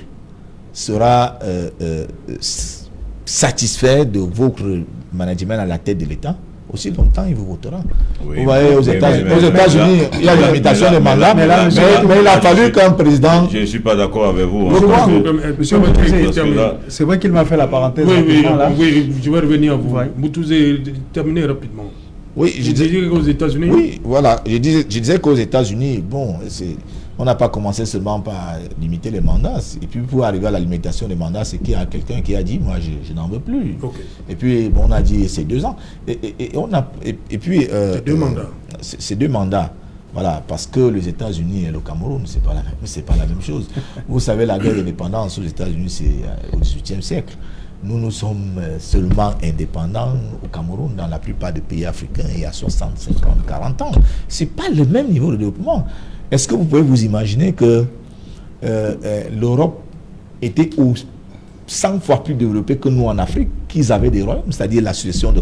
sera satisfait de votre management à la tête de l'État, aussi longtemps il vous votera. Oui, vous voyez, aux États-Unis, il y a une limitation des mandats, mais il a fallu qu'un président... Je ne suis pas d'accord avec vous. C'est vrai qu'il m'a fait la parenthèse. Oui, je vais revenir à vous. Moutouzé, terminez rapidement. Oui, je disais qu'aux États-Unis... Oui, voilà, je disais qu'aux États-Unis, bon, on n'a pas commencé seulement par limiter les mandats. Et puis pour arriver à la limitation des mandats, c'est qu'il y a quelqu'un qui a dit, moi je n'en veux plus. Okay. Et puis bon, on a dit c'est 2 ans. Et puis... c'est 2 mandats. C'est 2 mandats. Voilà, parce que les États-Unis et le Cameroun, c'est pas la même chose. Vous savez, la guerre d'indépendance aux États-Unis, c'est au XVIIIe siècle. Nous sommes seulement indépendants au Cameroun, dans la plupart des pays africains, il y a 60, 50, 40 ans. C'est pas le même niveau de développement. Est-ce que vous pouvez vous imaginer que l'Europe était 100 fois plus développée que nous en Afrique, qu'ils avaient des royaumes, c'est-à-dire la succession de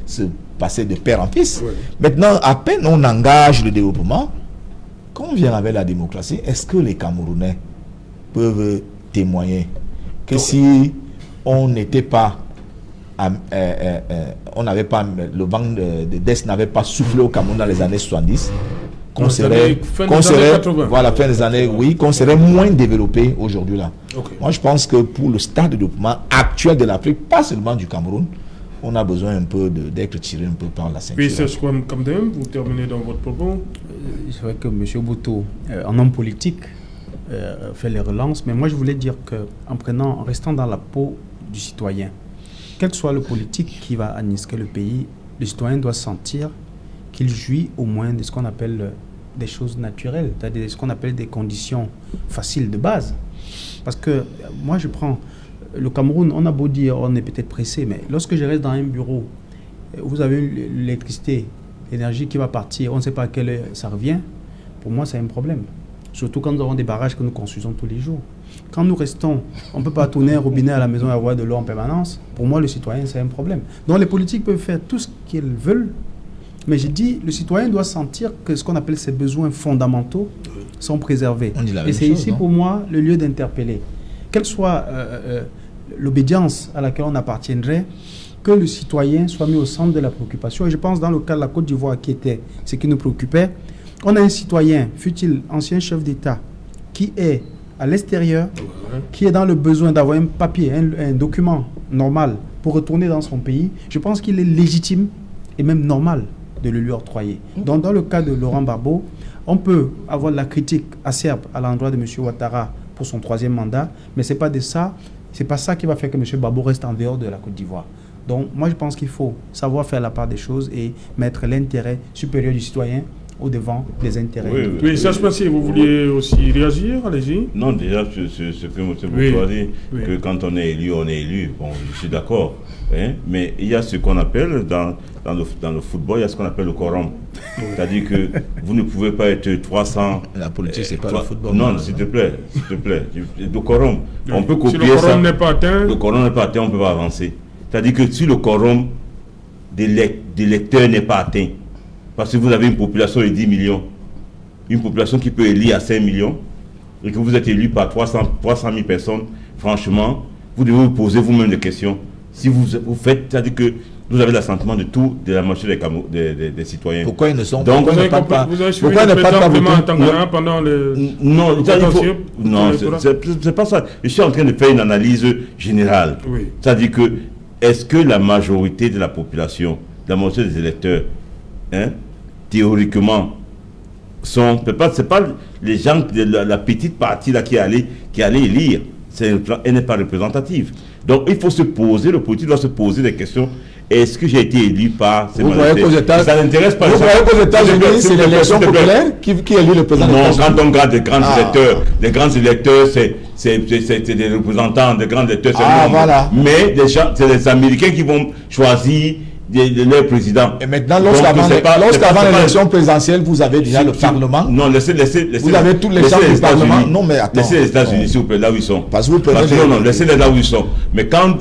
se passer de père en fils. Oui. Maintenant, à peine on engage le développement, quand on vient avec la démocratie, est-ce que les Camerounais peuvent témoigner que si on n'était pas, on n'avait pas, le vent d'Est n'avait pas soufflé au Cameroun dans les années 70, qu'on serait moins développé aujourd'hui là. Okay. Moi je pense que pour le stade de développement actuel de l'Afrique, pas seulement du Cameroun, on a besoin un peu d'être tiré un peu par la ceinture. Puis c'est ce qu'on comme vous terminez dans votre propos. C'est vrai que M. Bouto, en homme politique, fait les relances, mais moi je voulais dire en restant dans la peau du citoyen, quel que soit le politique qui va administrer le pays, le citoyen doit sentir qu'il jouit au moins de ce qu'on appelle des choses naturelles, c'est-à-dire ce qu'on appelle des conditions faciles de base. Parce que moi je prends le Cameroun, on a beau dire on est peut-être pressé, mais lorsque je reste dans un bureau, vous avez l'électricité, l'énergie qui va partir, on ne sait pas à quelle heure ça revient, pour moi c'est un problème. Surtout quand nous avons des barrages que nous construisons tous les jours. Quand nous restons, on ne peut pas tourner un robinet à la maison et avoir de l'eau en permanence. Pour moi, le citoyen, c'est un problème. Donc les politiques peuvent faire tout ce qu'ils veulent, mais j'ai dit, le citoyen doit sentir que ce qu'on appelle ses besoins fondamentaux sont préservés. Et c'est ici, pour moi, le lieu d'interpeller. Quelle soit l'obédience à laquelle on appartiendrait, que le citoyen soit mis au centre de la préoccupation. Et je pense, dans le cas de la Côte d'Ivoire, qui était ce qui nous préoccupait, on a un citoyen, fut-il ancien chef d'État, qui est à l'extérieur, qui est dans le besoin d'avoir un papier, un document normal pour retourner dans son pays. Je pense qu'il est légitime et même normal de le lui octroyer. Donc, dans le cas de Laurent Gbagbo, on peut avoir de la critique acerbe à l'endroit de M. Ouattara pour son 3e mandat, mais c'est pas ça qui va faire que M. Gbagbo reste en dehors de la Côte d'Ivoire. Donc, moi, je pense qu'il faut savoir faire la part des choses et mettre l'intérêt supérieur du citoyen au devant des intérêts. Oui, ça je pensais, vous vouliez aussi réagir, allez-y. Non, déjà, ce que M. Bouto a dit, que quand on est élu, bon, je suis d'accord, hein, mais il y a ce qu'on appelle, dans le football, il y a ce qu'on appelle le quorum. C'est-à-dire que vous ne pouvez pas être 300... La politique, c'est pas le football. Non, s'il te plaît. Le quorum, on peut copier ça. Si le quorum n'est pas atteint... Le quorum n'est pas atteint, on ne peut pas avancer. C'est-à-dire que si le quorum des lecteurs n'est pas atteint, parce que vous avez une population de 10 millions, une population qui peut élire à 5 millions, et que vous êtes élu par 300 000 personnes, franchement, vous devez vous poser vous-même des questions. Si vous faites, c'est-à-dire que vous avez l'assentiment de tout, de la moitié des citoyens. Pourquoi ils ne sont pas... Pourquoi ne pas pendant le... Non, c'est pas ça. Je suis en train de faire une analyse générale. Oui. C'est-à-dire que, est-ce que la majorité de la population, la majorité des électeurs, théoriquement, c'est pas les gens de la petite partie là qui allait élire, elle n'est pas représentative. Donc il faut se poser, le politique doit se poser des questions est-ce que j'ai été élu par ces majorités? Ça n'intéresse pas. Vous voyez qu'aux États-Unis, c'est l'élection populaire qui élit le président? Non, quand on regarde les grands électeurs, c'est des représentants, des grands électeurs, voilà. Mais c'est les Américains qui vont choisir leur président. Et maintenant, lorsqu'avant l'élection présidentielle, vous avez déjà le Parlement. Non, laissez vous avez tous les chambres du Parlement. Non, mais attends. Laissez les États-Unis, s'il vous plaît, là où ils sont. Parce que vous prenez non, laissez-les là où ils sont. Mais quand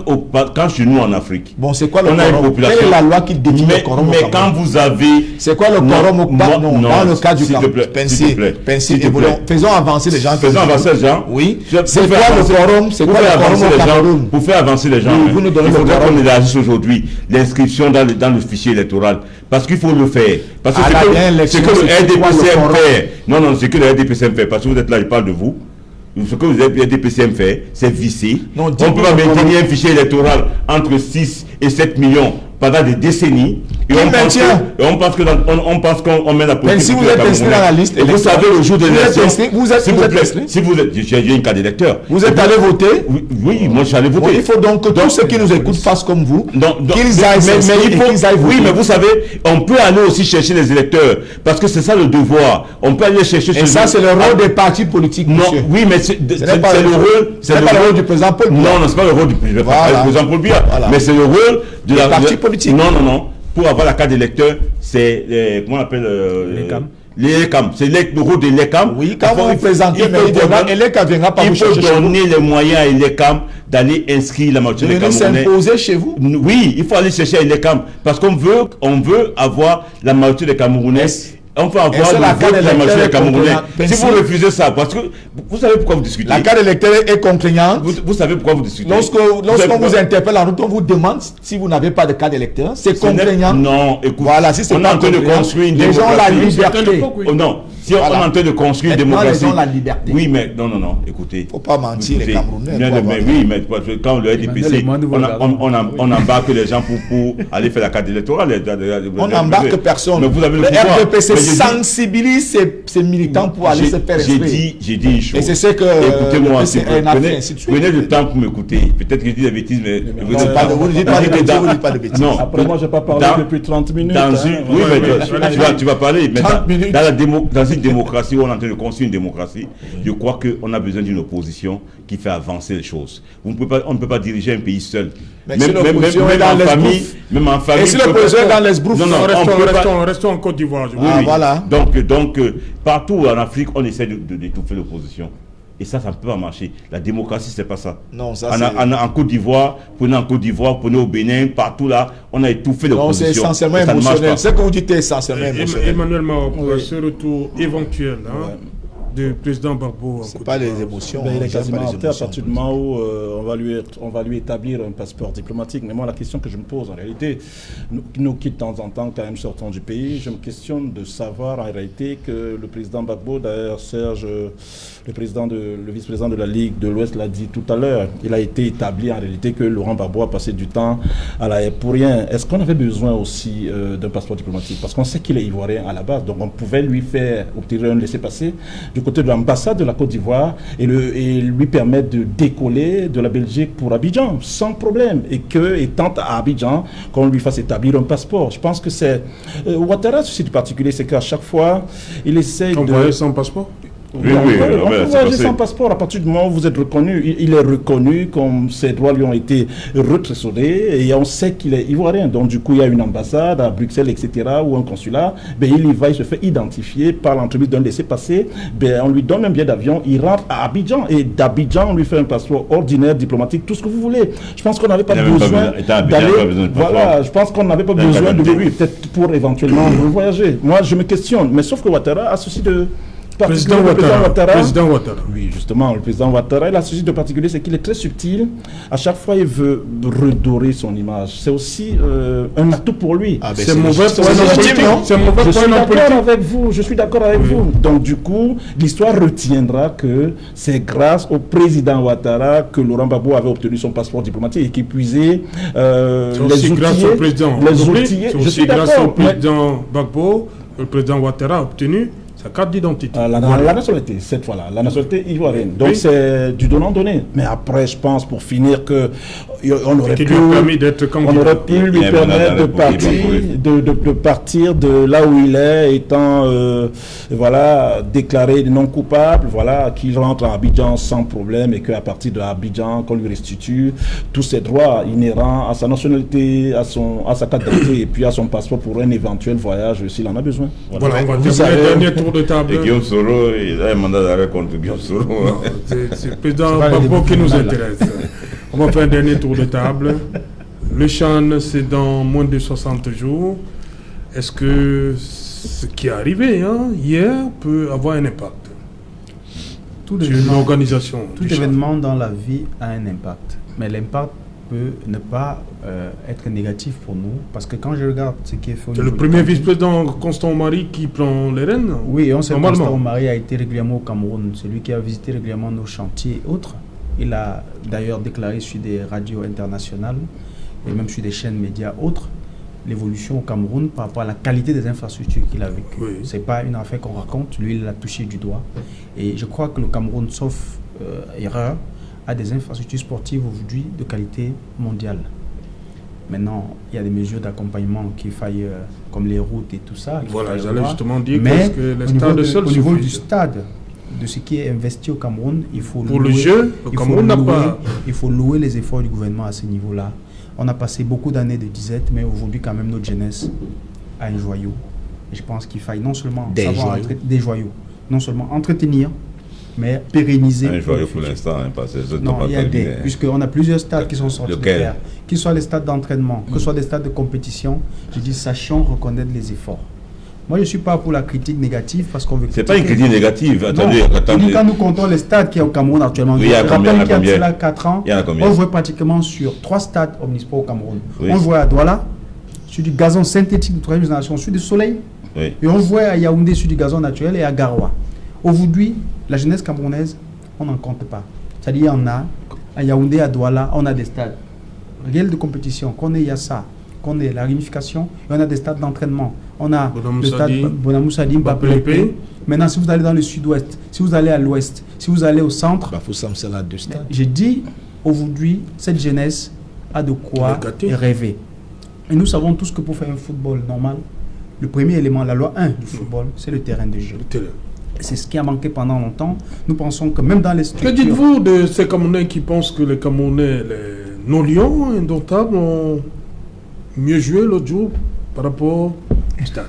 chez nous en Afrique, bon, c'est quoi le quorum? Quelle est la loi qui définit le quorum? Mais quand vous avez... C'est quoi le quorum au dans le cas du s'il te plaît. Faisons avancer les gens. Faisons avancer les gens. Oui. C'est quoi le quorum? C'est quoi le quorum au Cameroun? Pour faire avancer les gens, il faudrait qu'on élargisse aujourd'hui l'inscription dans le fichier électoral. Parce qu'il faut le faire. Parce que c'est que le RDPCM fait. Non, c'est que le RDPCM fait. Parce que vous êtes là, je parle de vous. Ce que le RDPCM fait, c'est vissé. On ne peut pas maintenir un fichier électoral entre 6 et 7 millions pendant des décennies. Et on pense qu'on met la politique. Mais si vous êtes inscrit dans la liste, et vous savez le jour de l'élection, vous êtes inscrit. Si vous êtes, j'ai une carte d'électeur. Vous êtes allé voter? Oui, moi je suis allé voter. Il faut donc que tous ceux qui nous écoutent fassent comme vous. Qu'ils aillent voter. Oui, mais vous savez, on peut aller aussi chercher les électeurs parce que c'est ça le devoir. On peut aller chercher. Et ça, c'est le rôle des partis politiques. Non, oui, mais c'est le rôle. C'est pas le rôle du président Paul Biya. Non, c'est pas le rôle du président Paul Biya. Mais c'est le rôle de la parti politique. Non. Pour avoir la carte d'électeur, c'est comment on appelle l'ELECAM. C'est le rôle de l'ELECAM. Oui, quand vous vous présentez, l'ELECAM viendra pas vous chercher. Il faut donner les moyens à l'ELECAM d'aller inscrire la majorité des Camerounais. S'imposer chez vous? Oui, il faut aller chercher à l'ELECAM parce qu'on veut avoir la majorité des Camerounais. On peut avoir la majorité des Camerounais. Si vous refusez ça, parce que vous savez pourquoi vous discutez. La carte électorale est contraignante. Vous savez pourquoi vous discutez. Lorsqu'on vous interpelle en route, on vous demande si vous n'avez pas de carte d'électeur. C'est contraignant. Non, écoute. Voilà, si c'est on est en train de construire une démocratie. Les gens ont la liberté. Non. Si on est en train de construire une démocratie. Les gens ont la liberté. Oui, mais non, écoutez. Il ne faut pas mentir, les Camerounais. Oui, mais quand le RDPC, on embarque les gens pour aller faire la carte électorale. On n'embarque personne. Mais vous avez le RDPC sensibilise ses militants pour aller se faire respecter. J'ai dit une chose. Et c'est ce que écoutez-moi, prenez le temps pour m'écouter. Peut-être que je dis des bêtises, mais vous ne dites pas de bêtises. Non. Après moi, je n'ai pas parlé depuis 30 minutes. Oui, mais tu vas parler. Dans une démocratie où on est en train de construire une démocratie, je crois qu'on a besoin d'une opposition qui fait avancer les choses. On ne peut pas diriger un pays seul. Même en famille. Et si l'opposition est dans l'esbrouf? Restons en Côte d'Ivoire. Voilà. Donc, partout en Afrique, on essaie d'étouffer l'opposition. Et ça ne peut pas marcher. La démocratie, c'est pas ça. Non, ça en Côte d'Ivoire, prenez au Bénin, partout là, on a étouffé l'opposition. Non, c'est essentiellement émotionnel. Ce que vous dites est essentiellement émotionnel. Emmanuel Mao, ce retour éventuel du président Gbagbo. Ce n'est pas les émotions. Il est quasiment à partir du moment où on va lui établir un passeport diplomatique. Mais moi, la question que je me pose en réalité, nous qui de temps en temps quand même sortons du pays, je me questionne de savoir en réalité que le président Gbagbo, d'ailleurs Serge, le vice-président de la Ligue de l'Ouest l'a dit tout à l'heure, il a été établi en réalité que Laurent Gbagbo a passé du temps à la haie pour rien. Est-ce qu'on avait besoin aussi d'un passeport diplomatique? Parce qu'on sait qu'il est ivoirien à la base, donc on pouvait lui faire obtenir un laissez-passer du côté de l'ambassade de la Côte d'Ivoire et lui permettre de décoller de la Belgique pour Abidjan sans problème, et étant à Abidjan qu'on lui fasse établir un passeport. Je pense que c'est Ouattara, ceci de particulier, c'est qu'à chaque fois il essaie de voyager sans passeport. Oui, on peut voyager sans passeport à partir du moment où vous êtes reconnu. Il est reconnu, comme ses droits lui ont été retrésoriés, et on sait qu'il est ivoirien. Donc du coup, il y a une ambassade à Bruxelles, etc., ou un consulat. Il y va, il se fait identifier par l'entreprise d'un laissez-passer. On lui donne un billet d'avion, il rentre à Abidjan, et d'Abidjan, on lui fait un passeport ordinaire, diplomatique, tout ce que vous voulez. Je pense qu'on n'avait pas besoin d'aller. Voilà, je pense qu'on n'avait pas besoin de lui, peut-être pour éventuellement voyager. Moi, je me questionne, mais sauf que Ouattara a ceci de Président Ouattara. Oui, justement, le président Ouattara, il a ceci de particulier, c'est qu'il est très subtil. À chaque fois, il veut redorer son image. C'est aussi un atout pour lui. C'est mauvais pour un homme politique. Je suis d'accord avec vous. Donc, du coup, l'histoire retiendra que c'est grâce au président Ouattara que Laurent Gbagbo avait obtenu son passeport diplomatique et qui puisait les outils. Grâce au président. C'est aussi grâce au président Gbagbo que le président Ouattara a obtenu sa carte d'identité. La nationalité, cette fois-là, la nationalité ivoirienne. Donc c'est du donnant-donné. Mais après, je pense, pour finir, on aurait pu lui permettre de partir de là où il est, étant déclaré non coupable, qu'il rentre à Abidjan sans problème et qu'à partir de Abidjan, qu'on lui restitue tous ses droits inhérents à sa nationalité, à sa carte d'identité et puis à son passeport pour un éventuel voyage s'il en a besoin. Voilà, on va terminer le dernier tour de table. Et Guillaume Soro, il a un mandat d'arrêt contre Guillaume Soro. C'est le président Babo qui nous intéresse. On va faire un dernier tour de table. Le Chan, c'est dans moins de 60 jours. Est-ce que ce qui est arrivé hier peut avoir un impact sur l'organisation? Tout événement dans la vie a un impact. Mais l'impact peut ne pas être négatif pour nous, parce que quand je regarde ce qui est fait... C'est le premier vice-président Constant Omari qui prend les rênes? Oui, on sait que Constant Omari a été régulièrement au Cameroun, c'est lui qui a visité régulièrement nos chantiers et autres. Il a d'ailleurs déclaré sur des radios internationales et même sur des chaînes médias autres l'évolution au Cameroun par rapport à la qualité des infrastructures qu'il a vécues. Oui. Ce n'est pas une affaire qu'on raconte, lui il l'a touché du doigt. Et je crois que le Cameroun, sauf erreur, a des infrastructures sportives aujourd'hui de qualité mondiale. Maintenant, il y a des mesures d'accompagnement qu'il faille, comme les routes et tout ça. Voilà, j'allais justement dire que les stades seuls au niveau du stade, de ce qui est investi au Cameroun, il faut pour louer, le jeu, le Cameroun n'a pas... Il faut louer les efforts du gouvernement à ce niveau-là. On a passé beaucoup d'années de disette, mais aujourd'hui, quand même, notre jeunesse a un joyau. Et je pense qu'il faille non seulement des joyaux, non seulement entretenir, mais pérenniser. Un joyau pour l'instant, parce que non, il y a puisqu'on a plusieurs stades qui sont sortis de terre, qu'ils soient les stades d'entraînement, que ce soit des stades de compétition. Je dis, sachons reconnaître les efforts. Moi, je ne suis pas pour la critique négative parce qu'on veut... C'est pas une critique négative. Attendez. Quand nous comptons les stades qu'il y a au Cameroun actuellement, oui, je rappelle qu'il y a là 4 ans, on jouait pratiquement sur 3 stades omnisports au Cameroun. Oui. On jouait à Douala, sur du gazon synthétique de 3e génération, sur du soleil. Oui. Et on jouait à Yaoundé sur du gazon naturel et à Garoua. Aujourd'hui, la jeunesse camerounaise, on n'en compte pas. C'est-à-dire, il y en a, à Yaoundé, à Douala, on a des stades réels de compétition, qu'on ait Yassa, qu'on ait la réunification, et on a des stades d'entraînement. On a le stade Bonamoussadi, Bapelépé. Maintenant, si vous allez dans le sud-ouest, si vous allez à l'ouest, si vous allez au centre, j'ai dit, aujourd'hui, cette jeunesse a de quoi rêver. Et nous savons tous que pour faire un football normal, le premier élément, la loi 1 du football, c'est le terrain de jeu. C'est ce qui a manqué pendant longtemps. Nous pensons que même dans les structures... Que dites-vous de ces Camerounais qui pensent que les Camerounais, les non-lions indomptables, ont mieux joué l'autre jour par rapport au stade?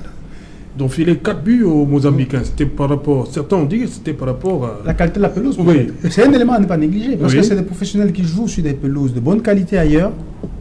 Donc filé 4 buts aux Mozambicains. C'était par rapport... Certains ont dit que c'était par rapport à... La qualité de la pelouse. Oui. C'est un élément à ne pas négliger. Parce que c'est des professionnels qui jouent sur des pelouses de bonne qualité ailleurs.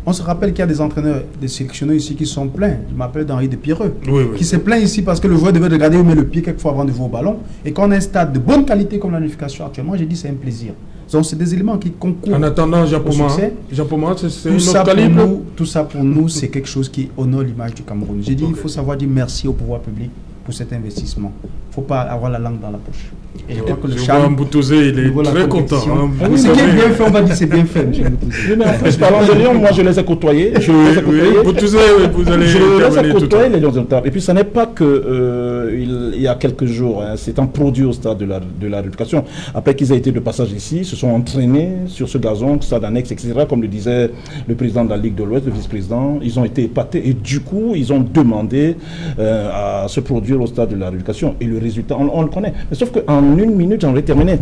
On se rappelle qu'il y a des entraîneurs, des sélectionneurs ici qui sont pleins. Je m'appelle Henri de Pierreux. Qui s'est plaint ici parce que le joueur devait regarder où met le pied quelquefois avant de jouer au ballon. Et quand on a un stade de bonne qualité comme la unification actuellement, j'ai dit c'est un plaisir. Donc c'est des éléments qui concourent. En attendant, Japoma, c'est notre calibre. Tout ça pour nous, c'est quelque chose qui honore l'image du Cameroun. J'ai dit il faut savoir dire merci au pouvoir public pour cet investissement. Il ne faut pas avoir la langue dans la poche. Et je crois que le Charles Mboutozé, il est très content. Ce qui est bien fait, on va dire c'est bien fait. Mais en plus, parlant de Lyon, moi je les ai côtoyés. Mboutozé, vous allez je les ai côtoyés, les Lions indomptables. Et puis, ce n'est pas que il y a quelques jours, c'est un produit au stade de la Républication. Après qu'ils aient été de passage ici, se sont entraînés sur ce gazon, stade annexe, etc. Comme le disait le président de la Ligue de l'Ouest, le vice-président. Ils ont été épatés et du coup, ils ont demandé à se produire au stade de la Républication. Et le résultat, on le connaît. Mais sauf qu'en une minute, j'aimerais terminer.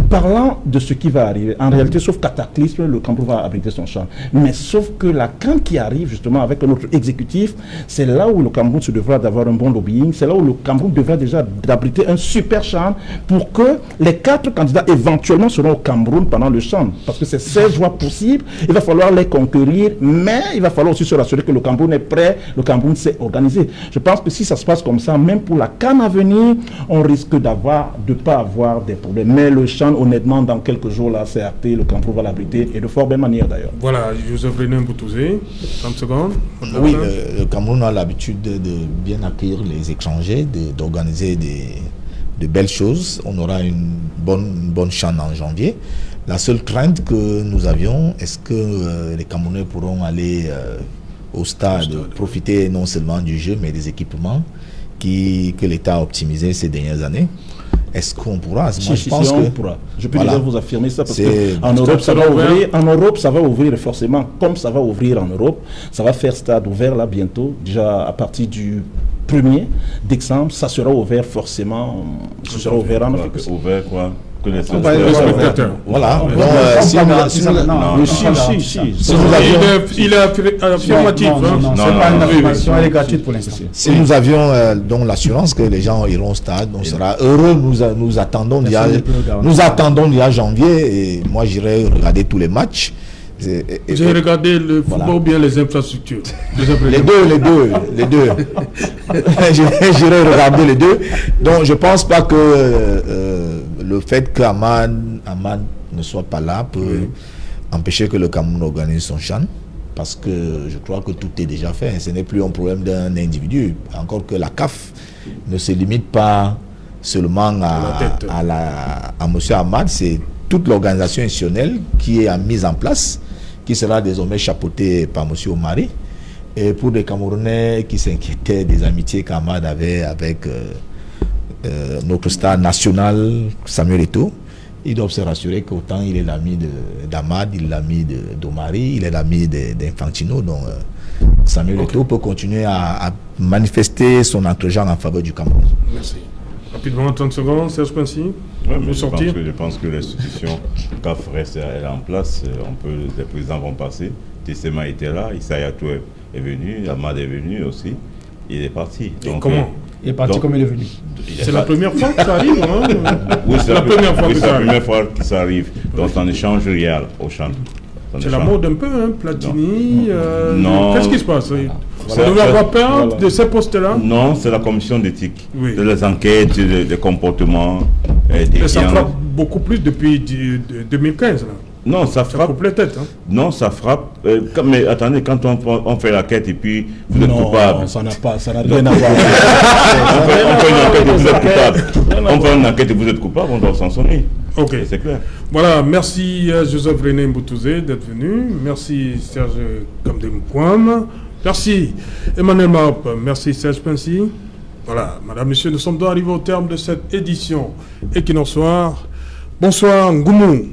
Parlant de ce qui va arriver, en réalité, sauf cataclysme, le Cameroun va abriter son champ. Mais sauf que la crainte qui arrive justement avec notre exécutif, c'est là où le Cameroun se devra d'avoir un bon lobbying, c'est là où le Cameroun devra déjà d'abriter un super champ pour que les 4 candidats éventuellement seront au Cameroun pendant le champ. Parce que c'est 16 voies possibles, il va falloir les conquérir, mais il va falloir aussi se rassurer que le Cameroun est prêt, le Cameroun s'est organisé. Je pense que si ça se passe comme ça, même pour la CAN à venir, on risque de ne pas avoir des problèmes. Mais le champ, honnêtement, dans quelques jours, là, c'est acté, le Cameroun va l'abriter, et de fort belle manière d'ailleurs. Voilà, Joseph René Mboutozé, 30 secondes. Oui, le Cameroun a l'habitude de bien accueillir les étrangers, d'organiser de belles choses. On aura une bonne CHAN en janvier. La seule crainte que nous avions, est-ce que les Camerounais pourront aller au stade, profiter non seulement du jeu, mais des équipements que l'État a optimisé ces dernières années. Est-ce qu'on pourra? Moi, je pense on que pourra. Je peux déjà vous affirmer ça parce qu'en Europe, ça va ouvrir forcément. Comme ça va ouvrir en Europe, ça va faire stade ouvert là bientôt. Déjà à partir du 1er décembre, ça sera ouvert forcément. Ce sera ouvert en Afrique. Ouvert quoi? Que les spectateurs. Voilà. Il est affirmatif. Non, c'est pas une affirmation, elle est gratuite pour l'instant. Si nous avions donc l'assurance que les gens iront au stade, on sera heureux. Nous attendons d'il y a janvier et moi j'irai regarder tous les matchs. Vous avez regardé le football ou bien les infrastructures? Les deux. J'irai regarder les deux. Donc je pense pas que le fait qu'Amad ne soit pas là peut empêcher que le Cameroun organise son CHAN, parce que je crois que tout est déjà fait. Ce n'est plus un problème d'un individu. Encore que la CAF ne se limite pas seulement à M. Amad, c'est toute l'organisation institutionnelle qui est mise en place, qui sera désormais chapeautée par M. Omari. Et pour les Camerounais qui s'inquiétaient des amitiés qu'Amad avait avec notre star national Samuel Eto'o, ils doivent se rassurer qu'autant il est l'ami d'Amad, il est l'ami d'Omari, il est l'ami d'Infantino. Donc Samuel Eto'o peut continuer à manifester son entre-genre en faveur du Cameroun. Merci. Rapidement, 30 secondes, Serge Pensy. Je pense que l'institution CAF reste en place. Les présidents vont passer. Tessema était là, Issa Toué est venu, Amad est venu aussi. Il est parti. Donc, comment il est parti comme il est venu. C'est la première fois que ça arrive, hein? Oui, c'est la première fois que ça arrive. Donc on n'échange rien au champ. C'est la mode un peu, hein? Platini. Non. Qu'est-ce qui se passe? Ça devait avoir peur de ces postes-là? Non, c'est la commission d'éthique. De les enquêtes, des comportements. Ça frappe beaucoup plus depuis 2015, là. Non, ça frappe. Peut-être, hein? Non, ça frappe. Mais attendez, quand on fait la quête et puis vous êtes coupable. Non, ça n'a rien à voir. On fait une enquête et vous êtes coupable, on doit s'en sonner. Ok. C'est clair. Voilà, merci Joseph René Mboutouzé d'être venu. Merci Serge Kamdemkwam. Merci Emmanuel Maop. Merci Serge Pensy. Voilà, madame, monsieur, nous sommes arrivés au terme de cette édition Equinox Soir. Bonsoir Ngoumou.